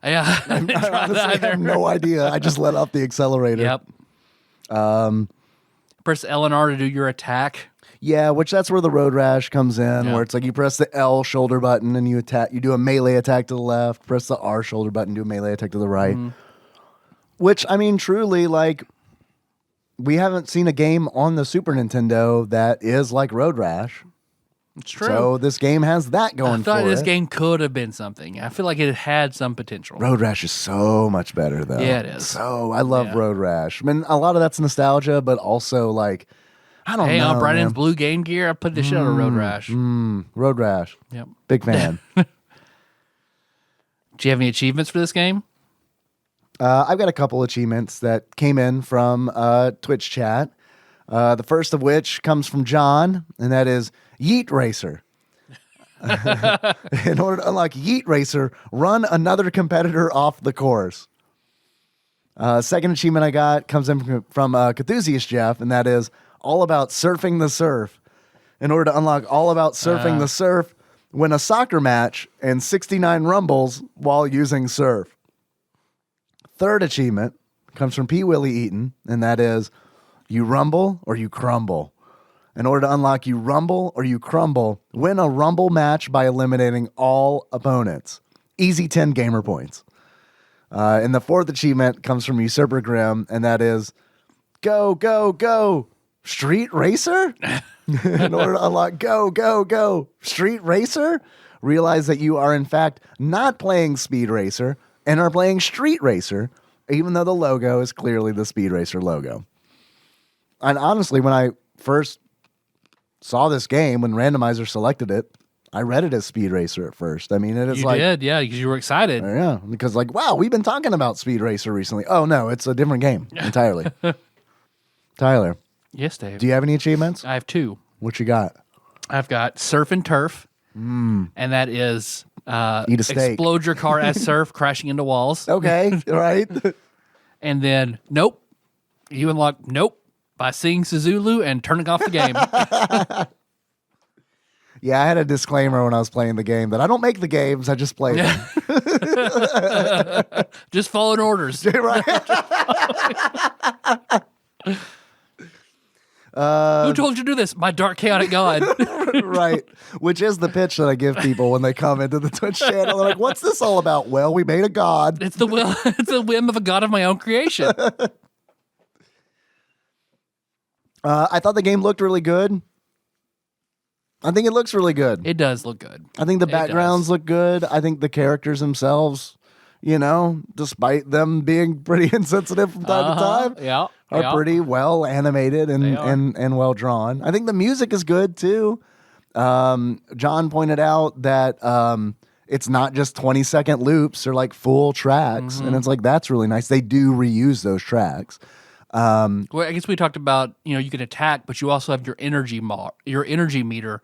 Yeah, I didn't try Honestly, that I either. have no idea. I just let off the accelerator. Yep. Press L and R to do your attack. Yeah, which that's where the road rash comes in, Yeah. where it's like you press the L shoulder button and you attack. You do a melee attack to the left. Press the R shoulder button, do a melee attack to the right. Which, I mean, truly, like, we haven't seen a game on the Super Nintendo that is like Road Rash. It's true. So this game has that I going thought for this it. game could have been something. I feel like it had some potential. Road Rash is so much better, though. Yeah, it is. So I love Yeah. Road Rash. I mean, a lot of that's nostalgia, but also like, I don't Hey, know. on Brandon's man. blue Game Gear, I put the shit on a Road Rash. Road Rash. Yep. Big fan. Do you have any achievements for this game? I've got a couple achievements that came in from Twitch chat. The first of which comes from John, and that is Yeet Racer. In order to unlock Yeet Racer, run another competitor off the course. Second achievement I got comes in from Cthusiast Jeff, and that is All About Surfing the Surf. In order to unlock All About Surfing the Surf, win a soccer match and 69 rumbles while using surf. Third achievement comes from P. Willie Eaton, and that is You Rumble or You Crumble. In order to unlock You Rumble or You Crumble, win a Rumble match by eliminating all opponents. Easy 10 gamer points. And the fourth achievement comes from Usurper Grim, and that is Go, Go, Go, Street Racer? In order to unlock Go, Go, Go, Street Racer, realize that you are in fact not playing Speed Racer and are playing Street Racer, even though the logo is clearly the Speed Racer logo. And honestly, when I first saw this game, when Randomizer selected it, I read it as Speed Racer at first. I mean, it is You like... did, yeah, because you were excited. Yeah, because like, wow, we've been talking about Speed Racer recently. Oh, no, it's a different game entirely. Tyler, Yes, Dave. do you have any achievements? I have two. What you got? I've got Surf and Turf, and that is Eat a steak. explode your car as surf, crashing into walls. Okay, right? And then, nope, you unlock Nope by singing Suzulu and turning off the game. Yeah, I had a disclaimer when I was playing the game that I don't make the games, I just play them. Just following orders. Right? Who told you to do this? My dark chaotic god. Right. Which is the pitch that I give people when they come into the Twitch channel. They're like, what's this all about? Well, we made a god. It's the will. It's the whim of a god of my own creation. I thought the game looked really good. I think it looks really good. It does look good. I think the It backgrounds does. look good. I think the characters themselves, you know, despite them being pretty insensitive from time to time, Yeah. are yeah. pretty well animated They are. and well drawn. I think the music is good too. John pointed out that it's not just 20-second loops or like full tracks, Mm-hmm. and it's like that's really nice. They do reuse those tracks. Well, I guess we talked about, you can attack, but you also have your energy meter,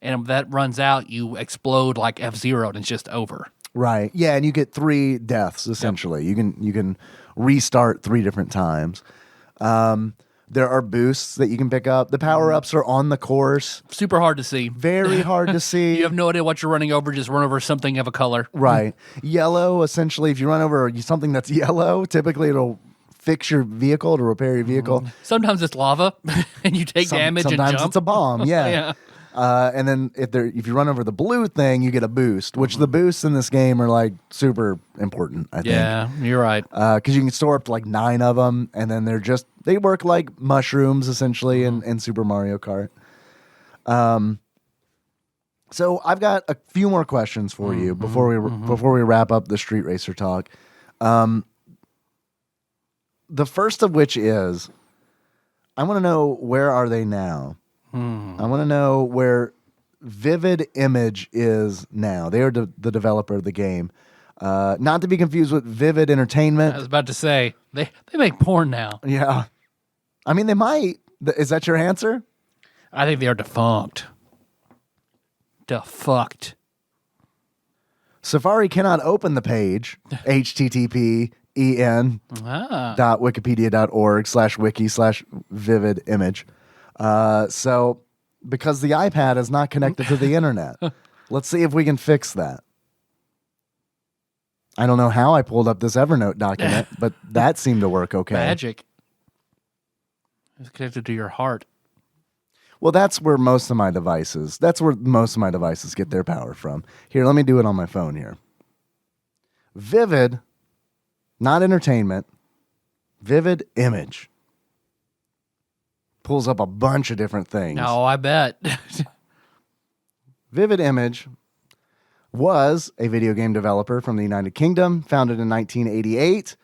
and if that runs out, you explode like F-Zero, and it's just over. Right. Yeah, and you get 3 deaths essentially. You can restart 3 different times. There are boosts that you can pick up. The power-ups are on the course. Super hard to see. Very hard to see. You have no idea what you're running over. Just run over something of a color. Right. Yellow, essentially, if you run over something that's yellow, typically it'll fix your vehicle, to repair your vehicle. Sometimes it's lava, and you take damage and jump. Sometimes it's a bomb, yeah. Yeah. And then if you run over the blue thing, you get a boost, which the boosts in this game are like super important, I think. Yeah, you're right. Because you can store up to like 9 of them, and then they work like mushrooms essentially in Super Mario Kart. So I've got a few more questions for you before we wrap up the Street Racer talk. The first of which is, I want to know, where are they now? I want to know where Vivid Image is now. They are the developer of the game. Not to be confused with Vivid Entertainment. I was about to say, they make porn now. Yeah. I mean, they might. Is that your answer? I think they are defunct. Defucked. Safari cannot open the page. http://wikipedia.org/wiki/vivid image. So because the iPad is not connected to the internet, let's see if we can fix that. I don't know how I pulled up this Evernote document, but that seemed to work okay. Magic. It's connected to your heart. Well, that's where most of my devices get their power from. Here, let me do it on my phone here. Vivid, not entertainment, Vivid Image. Pulls up a bunch of different things. Oh, I bet. Vivid Image was a video game developer from the United Kingdom, founded in 1988.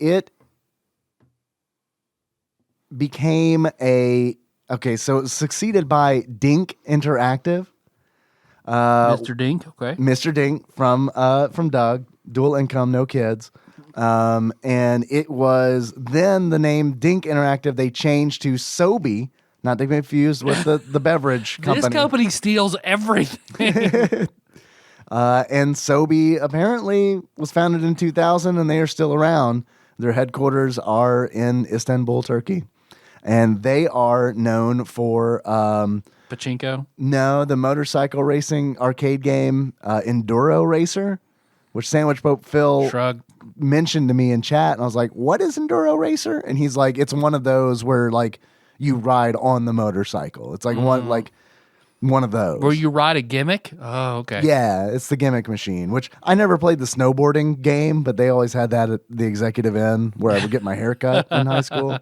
It became so it was succeeded by Dink Interactive. Mr. Dink, okay. Mr. Dink from Doug, dual income, no kids. And it was then the name Dink Interactive. They changed to Sobe, not to be confused with the beverage company. This company steals everything. And Sobe apparently was founded in 2000, and they are still around. Their headquarters are in Istanbul, Turkey. And they are known for... Pachinko? No, the motorcycle racing arcade game, Enduro Racer, which Sandwich Pope Phil mentioned to me in chat. And I was like, what is Enduro Racer? And he's like, it's one of those where like you ride on the motorcycle. It's like one of those. Where you ride a gimmick? Oh, okay. Yeah, it's the gimmick machine, which I never played the snowboarding game, but they always had that at the executive end where I would get my hair cut in high school.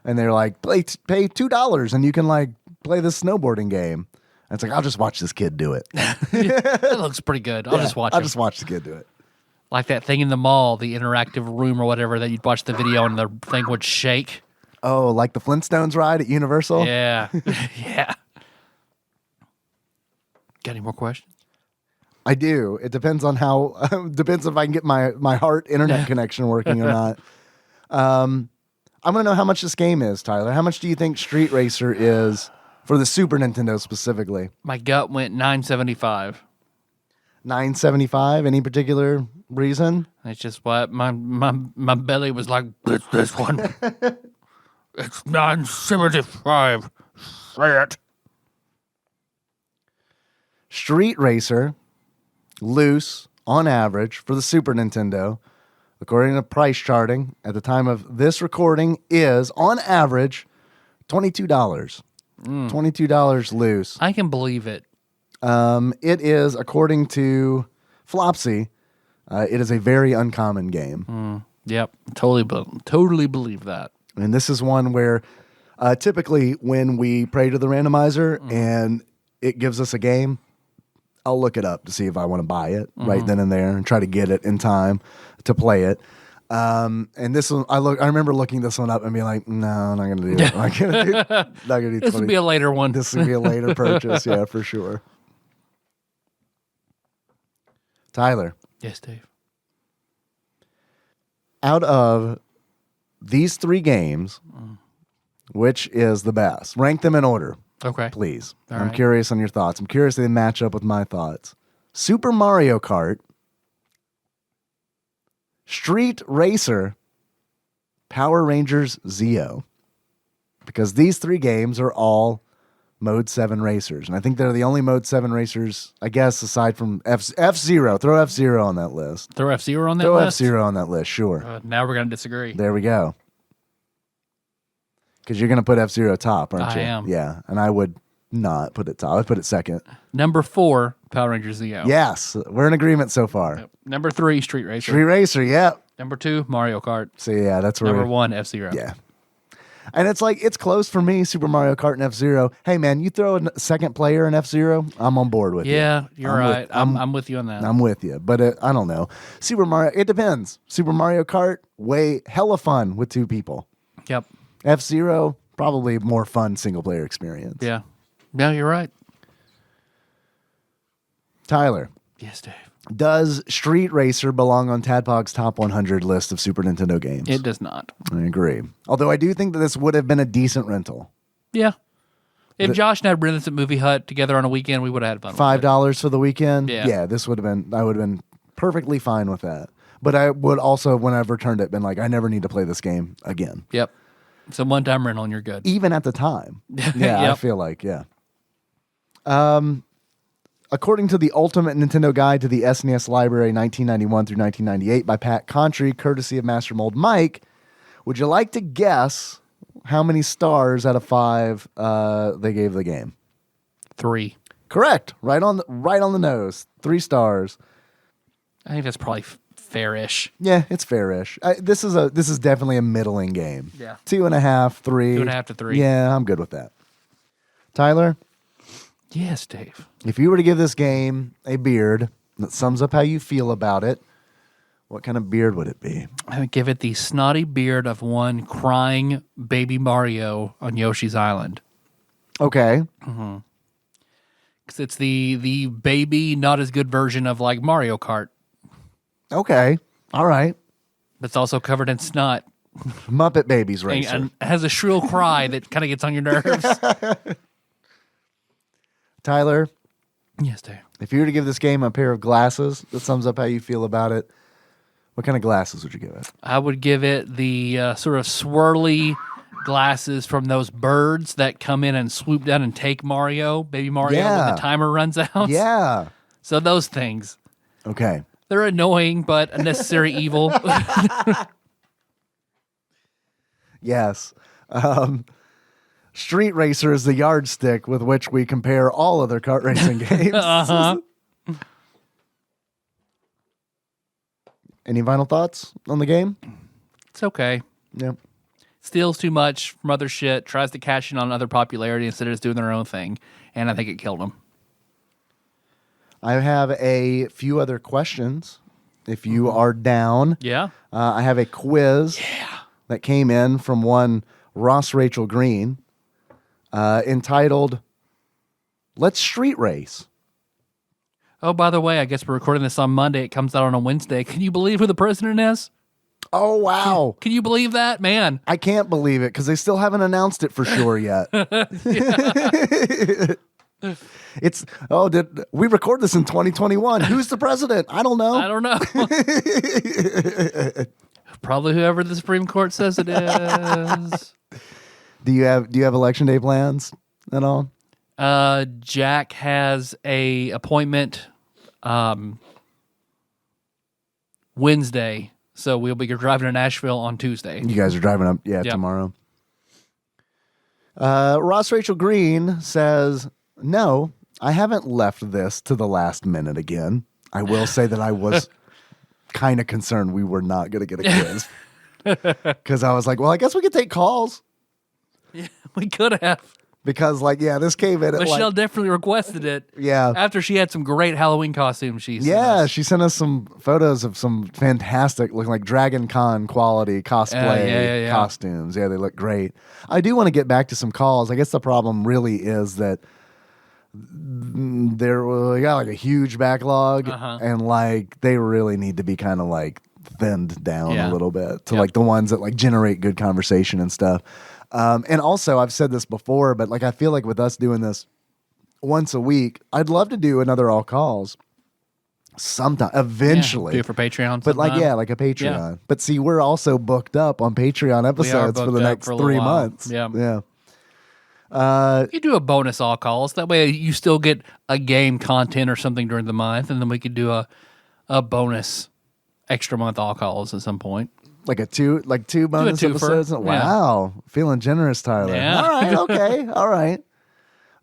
And they're like, pay $2 and you can like play this snowboarding game. And it's like, I'll just watch this kid do it. That looks pretty good. I'll just watch it. I'll just watch the kid do it. Like that thing in the mall, the interactive room or whatever, that you'd watch the video and the thing would shake. Oh, like the Flintstones ride at Universal? Yeah. Yeah. Got any more questions? I do. It depends on depends if I can get my heart internet connection working or not. I want to know how much this game is, Tyler. How much do you think Street Racer is for the Super Nintendo specifically? My gut went $9.75. $9.75? Any particular reason? It's just what my belly was like. It's this one. It's $9.75. Say it. Street Racer, loose, on average, for the Super Nintendo, according to price charting, at the time of this recording, is, on average, $22. $22 loose. I can believe it. It is, according to Flopsy, it is a very uncommon game. Yep. Totally believe that. And this is one where typically when we pray to the randomizer and it gives us a game, I'll look it up to see if I want to buy it right then and there and try to get it in time to play it. And this one, I remember looking this one up and being like, no, I'm not going to do it. I'm not going to do This would be a later one. This would be a later purchase. Yeah, for sure. Tyler. Yes, Dave. Out of these 3 games, which is the best? Rank them in order. Okay. Please. All I'm right. curious on your thoughts. I'm curious if they match up with my thoughts. Super Mario Kart, Street Racer, Power Rangers Zeo. because these 3 games are all Mode 7 racers. And I think they're the only Mode 7 racers, I guess, aside from F-Zero. Throw F-Zero on that list. Throw F-Zero on that Throw list? F-Zero on that list, sure. Now we're going to disagree. There we go. Because you're going to put F-Zero top, aren't you? I am. Yeah, and I would not put it top. I'd put it second. Number 4, Power Rangers Zeo. Yes, we're in agreement so far. Yep. Number 3, Street Racer. Street Racer, yep. Number 2, Mario Kart. So yeah, that's where Number 1, F-Zero. Yeah. And it's like, it's close for me, Super Mario Kart and F-Zero. Hey, man, you throw a second player in F-Zero, I'm on board with you. Yeah, you're right. I'm with you on that. I'm with you. But I don't know. Super Mario, it depends. Super Mario Kart, hella fun with 2 people. Yep. F-Zero, probably more fun single-player experience. Yeah. Yeah, you're right. Tyler. Yes, Dave. Does Street Racer belong on Tadpog's top 100 list of Super Nintendo games? It does not. I agree. Although I do think that this would have been a decent rental. Yeah. If Josh and I rented this at Movie Hut together on a weekend, we would have had fun. $5 for the weekend? Yeah. This would have been, I would have been perfectly fine with that. But I would also, when I've returned it, been like, I never need to play this game again. Yep. It's a one-time rental and you're good. Even at the time. Yeah, Yep. I feel like, yeah. According to the Ultimate Nintendo Guide to the SNES Library 1991 through 1998 by Pat Contry, courtesy of Master Mold Mike, would you like to guess how many stars out of 5 they gave the game? 3. Correct. Right on the nose. 3 stars. I think that's probably fair-ish. Yeah, it's fairish. This is definitely a middling game. Yeah. 2.5, 3. 2.5 to 3. Yeah, I'm good with that. Tyler, Yes, Dave. if you were to give this game a beard that sums up how you feel about it, what kind of beard would it be? I would give it the snotty beard of one crying baby Mario on Yoshi's Island. Okay. Because it's the baby, not as good version of like Mario Kart. Okay. All right. That's also covered in snot. Muppet Babies Racer. And has a shrill cry that kind of gets on your nerves. Tyler, Yes, Dave. if you were to give this game a pair of glasses that sums up how you feel about it, what kind of glasses would you give it? I would give it the sort of swirly glasses from those birds that come in and swoop down and take baby Mario, Yeah. when the timer runs out. Yeah. So those things. Okay. They're annoying, but a necessary evil. Yes. Street Racer is the yardstick with which we compare all other kart racing games. Uh-huh. Any final thoughts on the game? It's okay. Yep. Steals too much from other shit, tries to cash in on other popularity instead of just doing their own thing. And I think it killed them. I have a few other questions. If you are down, Yeah? I have a quiz that came in from one Ross Rachel Green entitled, Let's Street Race. Oh, by the way, I guess we're recording this on Monday. It comes out on a Wednesday. Can you believe who the president is? Oh, wow. Can you believe that? Man. I can't believe it because they still haven't announced it for sure yet. Did we record this in 2021? Who's the president? I don't know. I don't know. Probably whoever the Supreme Court says it is. Do you have election day plans at all? Jack has a appointment Wednesday, so we'll be driving to Nashville on Tuesday. You guys are driving up, tomorrow. Ross Rachel Green says, no, I haven't left this to the last minute again. I will say that I was kind of concerned we were not going to get a quiz. Because I was like, well, I guess we could take calls. Yeah, we could have. Because, this came in at Michelle definitely requested it. Yeah. After she had some great Halloween costumes she sent us. She sent us some photos of some fantastic, looking like Dragon Con quality cosplay costumes. Yeah, they look great. I do want to get back to some calls. I guess the problem really is that we got like a huge backlog, and like they really need to be kind of like thinned down a little bit to like the ones that like generate good conversation and stuff. And also, I've said this before, but like I feel like with us doing this once a week, I'd love to do another all calls sometime eventually. Do it for Patreon, but like sometime. like a Patreon. But see, we're also booked up on Patreon episodes for the next 3 months. Yeah. You do a bonus all calls. That way you still get a game content or something during the month, and then we could do a bonus extra month all calls at some point. Like two bonus episodes? Wow. Yeah. Feeling generous, Tyler. Yeah. All right, okay. All right.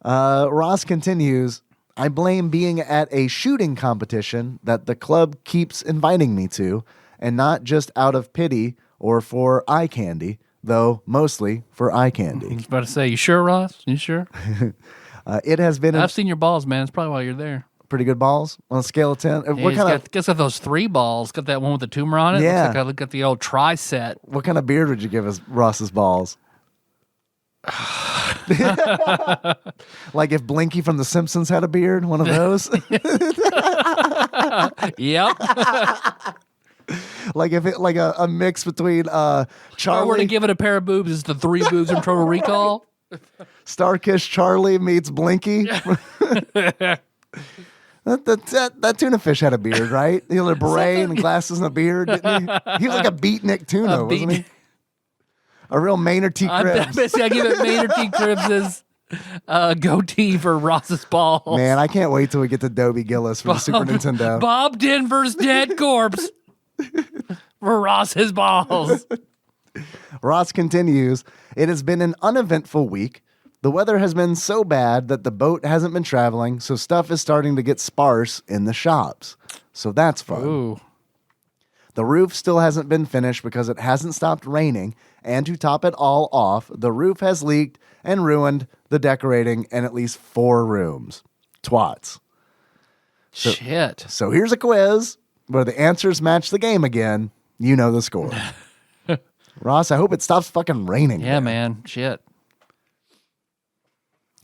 Ross continues, I blame being at a shooting competition that the club keeps inviting me to, and not just out of pity or for eye candy, though mostly for eye candy. I was about to say, you sure, Ross? You sure? It has been... I've seen your balls, man. It's probably why you're there. Pretty good balls on a scale of 10. Yeah, What kind of... Guess got those 3 balls. Got that one with the tumor on it. Yeah. Looks like I look at the old tri-set. What kind of beard would you give us Ross's balls? Like if Blinky from The Simpsons had a beard, one of those? Yep. Like if it like a mix between Charlie... If I were to give it a pair of boobs, it's the 3 boobs from Total Recall. Starkish Charlie meets Blinky. That tuna fish had a beard, right? He had a beret and glasses and a beard, didn't he? He was like a beatnik tuna, wasn't he? A real Maynard T. Cribs. I give it Maynard T. Cribs' goatee for Ross's balls. Man, I can't wait till we get to Dobie Gillis for the Super Nintendo. Bob Denver's dead corpse for Ross's balls. Ross continues, it has been an uneventful week. The weather has been so bad that the boat hasn't been traveling, so stuff is starting to get sparse in the shops. So that's fun. Ooh. The roof still hasn't been finished because it hasn't stopped raining, and to top it all off, the roof has leaked and ruined the decorating in at least 4 rooms. Twats. Shit. So here's a quiz where the answers match the game again. You know the score. Ross, I hope it stops fucking raining. Yeah, man. Shit.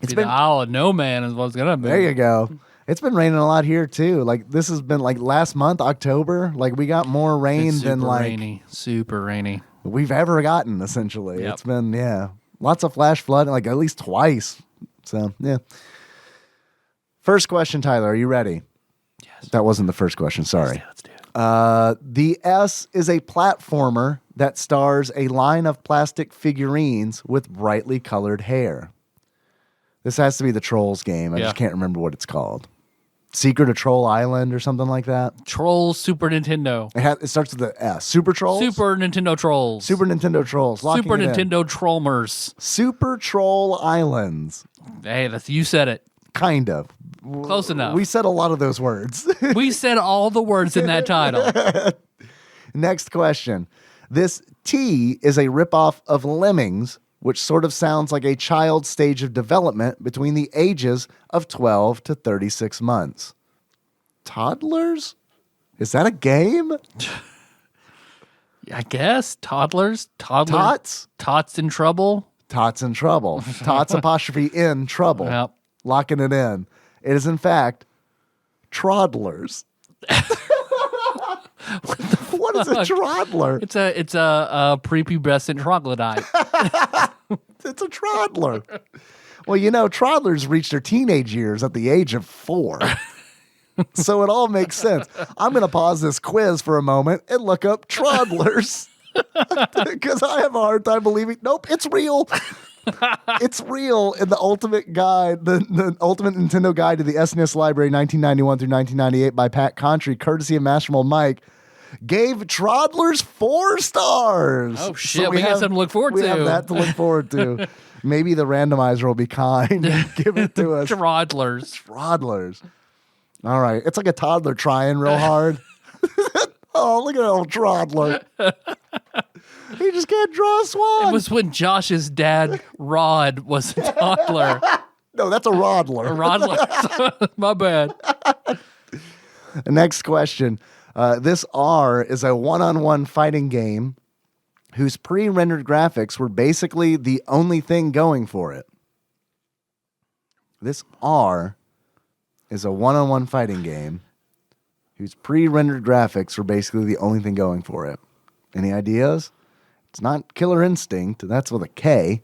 It's been been the Isle of No Man is what it's gonna be. There you go. It's been raining a lot here too. Like this has been like last month, October. Like we got more rain than like super rainy we've ever gotten. Essentially, Yep. It's been lots of flash flood, like at least twice. So yeah. First question, Tyler. Are you ready? Yes. That wasn't the first question. Sorry. Let's do it. The S is a platformer that stars a line of plastic figurines with brightly colored hair. This has to be the Trolls game. I just can't remember what it's called. Secret of Troll Island or something like that. Trolls Super Nintendo. It starts with the S. Super Trolls? Super Nintendo Trolls. Super Nintendo Trolls. Super Nintendo Trollmers. Super Troll Islands. Hey, you said it. Kind of. Close enough. We said a lot of those words. We said all the words in that title. Next question. This T is a ripoff of Lemmings, which sort of sounds like a child's stage of development between the ages of 12 to 36 months. Toddlers? Is that a game? I guess. Toddlers. Tots? Tots in trouble. Tots in trouble. Tots apostrophe in trouble. Yep. Locking it in. It is, in fact, Troddlers. What is a Troddler? It's a prepubescent troglodyte. It's a Troddler. Well, you know, Troddlers reach their teenage years at the age of 4. So it all makes sense. I'm going to pause this quiz for a moment and look up Troddlers. Because I have a hard time believing. Nope, it's real. It's real in the ultimate guide, the ultimate Nintendo guide to the SNES library 1991 through 1998 by Pat Contry, courtesy of Master Mold Mike, gave Troddlers 4 stars. Oh shit, So we got something to look forward to. We have that to look forward to. Maybe the randomizer will be kind and give it to us. Troddlers. All right. It's like a toddler trying real hard. Oh, look at that old Troddler. He just can't draw a swan. It was when Josh's dad, Rod, was a toddler. No, that's a Roddler. A Rodler. My bad. Next question. This R is a one-on-one fighting game whose pre-rendered graphics were basically the only thing going for it. This R is a one-on-one fighting game whose pre-rendered graphics were basically the only thing going for it. Any ideas? It's not Killer Instinct. That's with a K.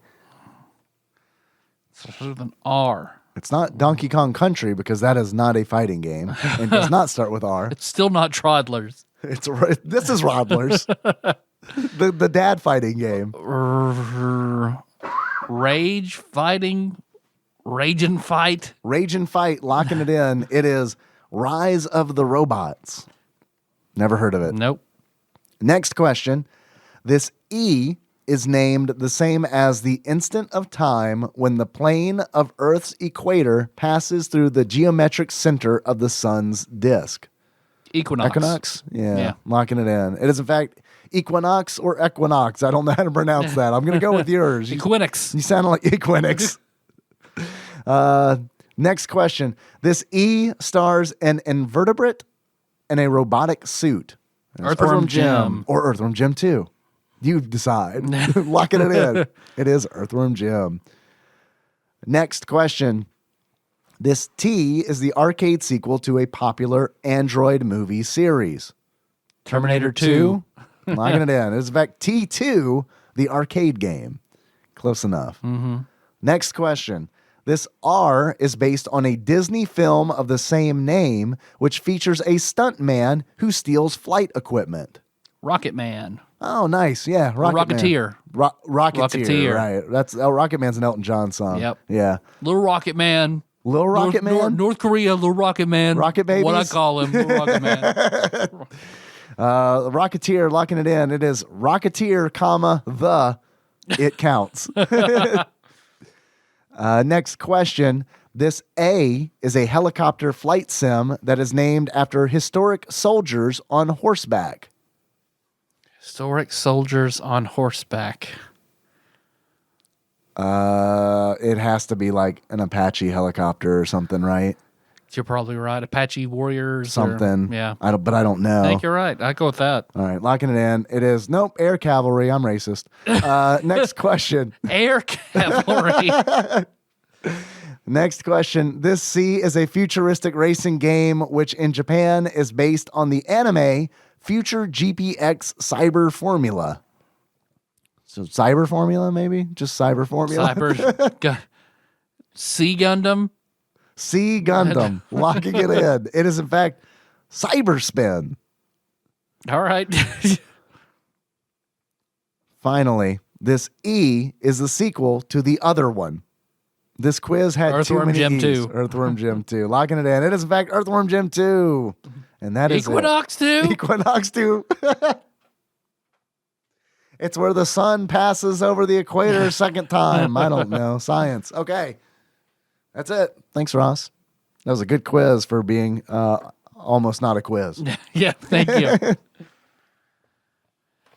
It's with an R. It's not Donkey Kong Country because that is not a fighting game and does not start with R. It's still not Troddlers. This is Roddlers. the dad fighting game. Rage, fighting, rage and fight. Rage and Fight, locking it in. It is Rise of the Robots. Never heard of it. Nope. Next question. This E is named the same as the instant of time when the plane of Earth's equator passes through the geometric center of the sun's disk. Equinox. Yeah. Locking it in. It is, in fact, equinox or equinox. I don't know how to pronounce that. I'm going to go with yours. Equinix. You sound like Equinix. Next question. This E stars an invertebrate in a robotic suit. Earthworm Jim. Or Earthworm Jim 2. You decide. Locking it in. It is Earthworm Jim. Next question. This T is the arcade sequel to a popular Android movie series. Terminator 2. Locking it in. It is, in fact, T2, the arcade game. Close enough. Mm-hmm. Next question. This R is based on a Disney film of the same name, which features a stuntman who steals flight equipment. Rocket Man. Oh, nice. Yeah. Rocketeer. Rocketeer. Right. That's Rocket Man's an Elton John song. Yep. Yeah. Little Rocket Man. Little Rocket Man? North Korea, Little Rocket Man. Rocket babies? What I call him, Little Rocket Man. Rocketeer, locking it in. It is Rocketeer, the it counts. Next question. This A is a helicopter flight sim that is named after historic soldiers on horseback. Historic soldiers on horseback. It has to be like an Apache helicopter or something, right? You're probably right. Apache Warriors. Something. Yeah. But I don't know. I think you're right. I go with that. All right, locking it in. It is, nope, Air Cavalry. I'm racist. Next question. Air Cavalry. Next question. This C is a futuristic racing game, which in Japan is based on the anime Future GPX Cyber Formula. So Cyber Formula, maybe? Just Cyber Formula? C Gundam. C Gundam. Locking it in. It is, in fact, Cyberspin. All right. Finally, this E is the sequel to the other one. This quiz had Earthworm too many Jim E's. 2. Earthworm Jim 2. Locking it in. It is, in fact, Earthworm Jim 2. And that is Equinox 2. Equinox 2. It's where the sun passes over the equator a second time. I don't know. Science. Okay. That's it. Thanks, Ross. That was a good quiz for being almost not a quiz. Yeah, thank you.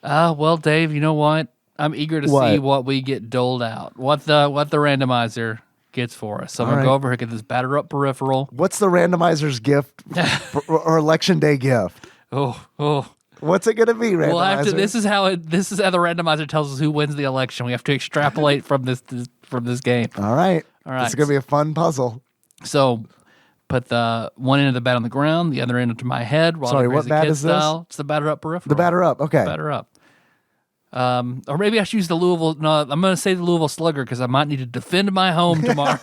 Well, Dave, you know what? I'm eager to see what we get doled out. What the randomizer gets for us. So I'm going to go over here, get this batter up peripheral. What's the randomizer's gift or election day gift? Oh. What's it going to be, randomizer? Well, this is how the randomizer tells us who wins the election. We have to extrapolate from this game. All right. It's going to be a fun puzzle. So put the one end of the bat on the ground, the other end into my head. Sorry, what bat is this? It's the batter up peripheral. The batter up. Okay. Batter up. Or maybe I should use the Louisville. No, I'm going to say the Louisville Slugger because I might need to defend my home tomorrow.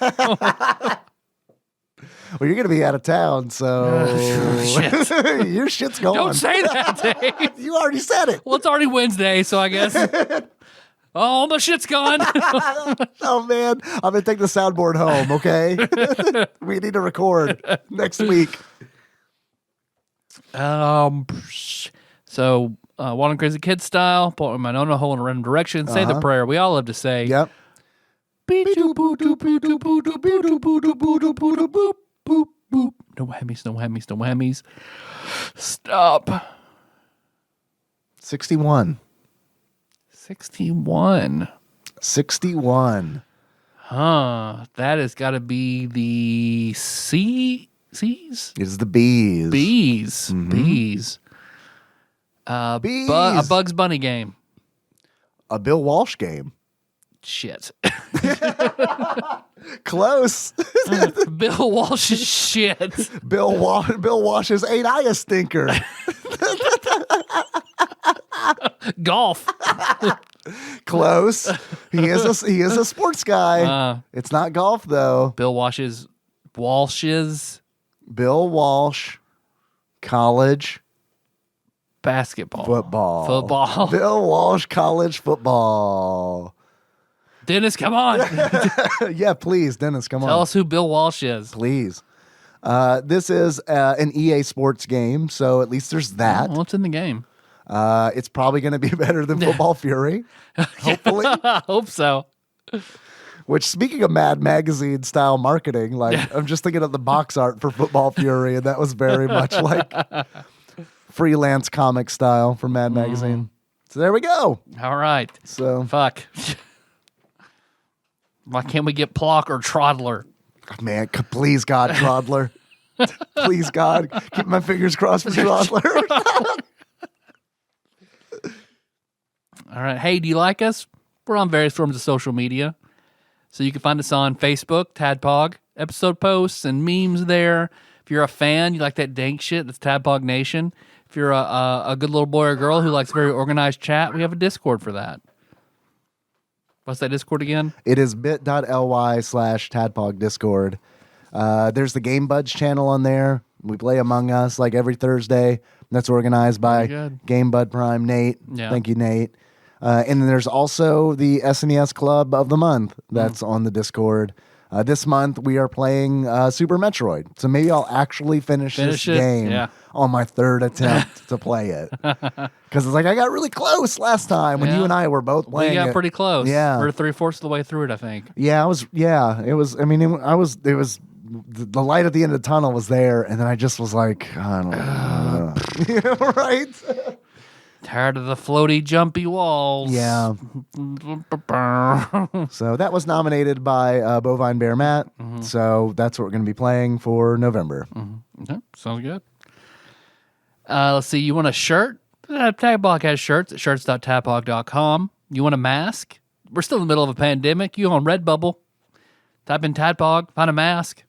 Well, you're going to be out of town, so shit. Your shit's going. Don't say that, Dave. You already said it. Well, it's already Wednesday, so I guess. Oh, my shit's gone. Oh, man. I'm going to take the soundboard home, okay? We need to record next week. So, Wild and Crazy Kid style, point my own hole in a random direction, say the prayer we all love to say. Yep. No whammies, no whammies, no whammies. Stop. 61. 61. 61. Huh. That has got to be the C's? It's the bees. Bees. Mm-hmm. Bees. Bees. A Bugs Bunny game. A Bill Walsh game. Shit. Close. Bill Walsh's shit. Bill Walsh's Ain't I a Stinker? Golf. Close. He is a sports guy. It's not golf though. Bill Walsh's Bill Walsh college basketball. football. Bill Walsh college football. Dennis, come on. Yeah, please, Dennis, come on. Tell us who Bill Walsh is. Please. This is an EA Sports game, so at least there's that. What's in the game? It's probably going to be better than Football Fury, hopefully. I hope so. Which, speaking of Mad Magazine style marketing, like I'm just thinking of the box art for Football Fury, and that was very much like freelance comic style from Mad Magazine. So there we go. All right. So Fuck. Why can't we get Plock or Troddler? man, please God, Troddler. Please God, keep my fingers crossed for Troddler. All right. Hey, do you like us? We're on various forms of social media. So you can find us on Facebook, Tadpog, episode posts and memes there. If you're a fan, you like that dank shit, that's Tadpog Nation. If you're a good little boy or girl who likes very organized chat, we have a Discord for that. What's that Discord again? It is bit.ly/Tadpog Discord. There's the Game Buds channel on there. We play Among Us like every Thursday. That's organized by Game Bud Prime Nate. Yeah. Thank you, Nate. And then there's also the SNES Club of the Month that's on the Discord. This month we are playing Super Metroid. So maybe I'll actually finish this game on my third attempt to play it. Because it's like I got really close last time when you and I were both playing it. We got pretty close. Yeah. We're 3/4 of the way through it, I think. Yeah, it was, I mean, it was, the light at the end of the tunnel was there, and then I just was like, I don't know. Right? Tired of the floaty, jumpy walls. Yeah. So that was nominated by Bovine Bear Matt. So that's what we're going to be playing for November. Okay, sounds good. Let's see. You want a shirt? Tadpog has shirts at shirts.tadpog.com. You want a mask? We're still in the middle of a pandemic. You on Redbubble. Type in Tadpog. Find a mask.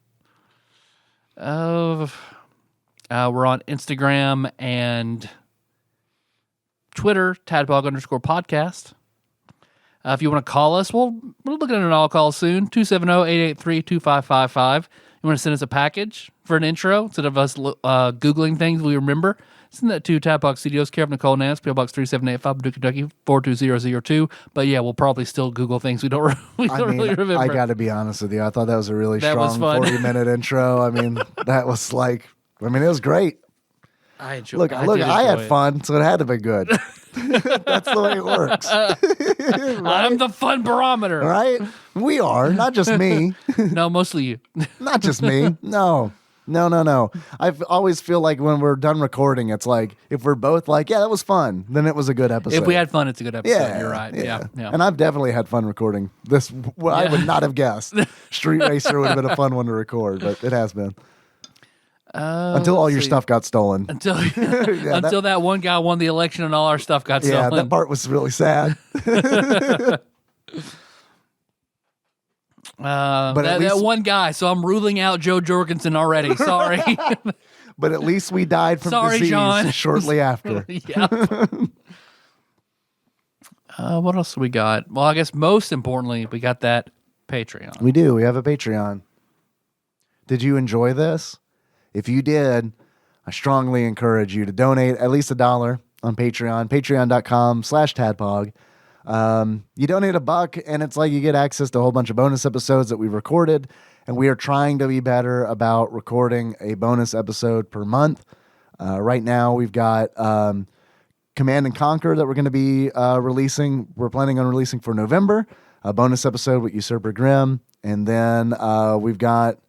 We're on Instagram and Twitter, Tadpog_podcast. If you want to call us, we're looking at an all call soon. 270-883-2555. You want to send us a package for an intro instead of us Googling things we remember? Send that to Tadpog Studios, care of Nicole Nance, PO Box 3785, Paducah, Kentucky 42002. But yeah, we'll probably still Google things we don't really remember. I got to be honest with you. I thought that was a really strong 40-minute intro. I mean, that was like, I mean, it was great. I enjoyed it. I had fun, so it had to be good. That's the way it works. Right? I'm the fun barometer. Right? We are, not just me. No, mostly you. Not just me. No. I always feel like when we're done recording, it's like, if we're both like, yeah, that was fun, then it was a good episode. If we had fun, it's a good episode. Yeah, you're right. Yeah. And I've definitely had fun recording this. I would not have guessed. Street Racer would have been a fun one to record, but it has been. Until all your stuff got stolen. Until that one guy won the election and all our stuff got stolen. Yeah, that part was really sad. But that one guy, so I'm ruling out Joe Jorgensen already. Sorry. But at least we died from disease John. shortly after. Yeah. What else we got? Well, I guess most importantly, we got that Patreon. We do. We have a Patreon. Did you enjoy this? If you did, I strongly encourage you to donate at least $1 on Patreon, patreon.com/Tadpog. You donate $1 and it's like you get access to a whole bunch of bonus episodes that we've recorded, and we are trying to be better about recording a bonus episode per month. Right now we've got Command and Conquer that we're going to be releasing. We're planning on releasing for November, a bonus episode with Usurper Grimm, and then we've got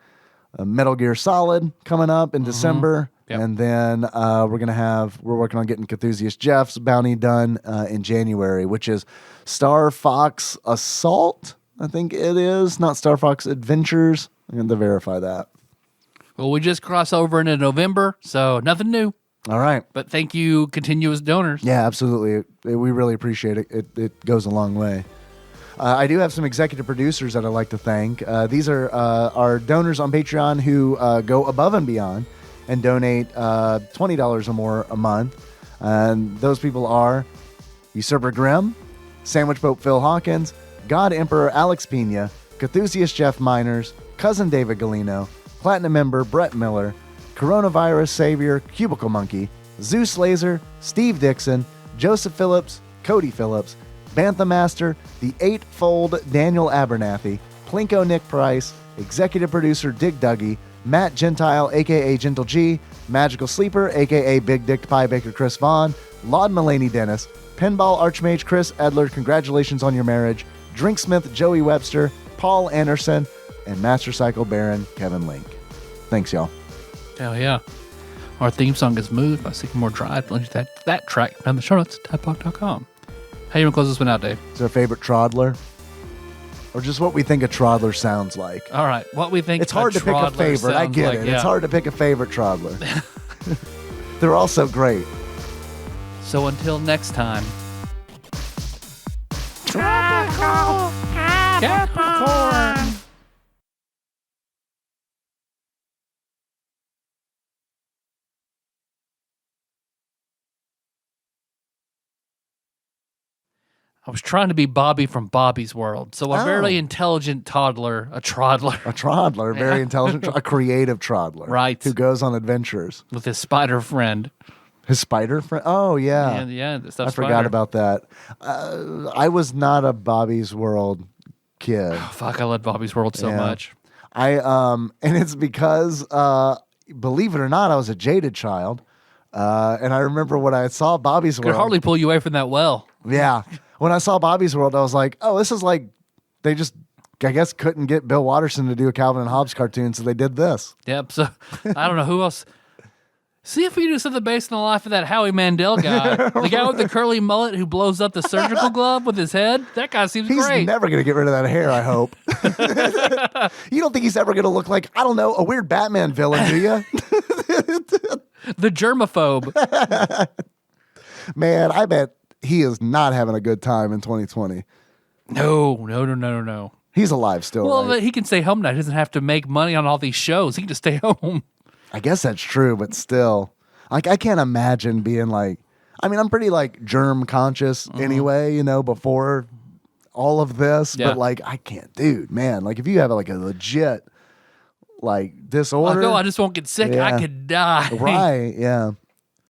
Metal Gear Solid coming up in December. Yep. And then we're working on getting Cthusiast Jeff's bounty done in January, which is Star Fox Assault, I think it is, not Star Fox Adventures. I'm going to verify that. Well, we just crossed over into November, so nothing new. All right. But thank you, continuous donors. Yeah, absolutely. We really appreciate it. It goes a long way. I do have some executive producers that I'd like to thank. These are our donors on Patreon who go above and beyond and donate $20 or more a month. And those people are Usurper Grimm, Sandwich Pope Phil Hawkins, God Emperor Alex Pena, Cthusiast Jeff Miners, Cousin David Galino, Platinum member Brett Miller, Coronavirus Savior Cubicle Monkey, Zeus Laser, Steve Dixon, Joseph Phillips, Cody Phillips, Bantha Master, the Eightfold Daniel Abernathy, Plinko Nick Price, Executive Producer Dig Dougie, Matt Gentile, a.k.a. Gentle G, Magical Sleeper, a.k.a. Big Dick Pie Baker Chris Vaughn, Laud Mulaney Dennis, Pinball Archmage Chris Edler, congratulations on your marriage, Drinksmith Joey Webster, Paul Anderson, and Master Cycle Baron Kevin Link. Thanks, y'all. Hell yeah. Our theme song is Moved by Sycamore Drive. Link to that track down in the show notes at tadpog.com. How you going to close this one out, Dave? Is our favorite Troddler? Or just what we think a Troddler sounds like? All right. What we think it's hard to pick a favorite. I get it. Yeah. It's hard to pick a favorite Troddler. They're all so great. So until next time. Tropical Capricorn. I was trying to be Bobby from Bobby's World. So a very intelligent toddler, a Troddler. A Troddler, very intelligent, a creative Troddler. Right. Who goes on adventures. With his spider friend. His spider friend? Oh, yeah. Yeah, the stuff I forgot about that. I was not a Bobby's World kid. Oh, fuck, I love Bobby's World so much. And it's because, believe it or not, I was a jaded child. And I remember when I saw Bobby's World. Could hardly pull you away from that well. Yeah. When I saw Bobby's World, I was like, oh, this is like, they just, I guess, couldn't get Bill Watterson to do a Calvin and Hobbes cartoon, so they did this. Yep, so I don't know who else. See if we do something based on the life of that Howie Mandel guy. The guy with the curly mullet who blows up the surgical glove with his head. That guy seems great. He's never going to get rid of that hair, I hope. You don't think he's ever going to look like, I don't know, a weird Batman villain, do you? The germaphobe. Man, I bet he is not having a good time in 2020. No. He's alive still, Well, right? he can stay home now. He doesn't have to make money on all these shows. He can just stay home. I guess that's true, but still. Like, I can't imagine being like, I mean, I'm pretty like germ conscious anyway, you know, before all of this. Yeah. But like, I can't, dude, man. Like, if you have like a legit like disorder. I just won't get sick. I could die. Right, yeah.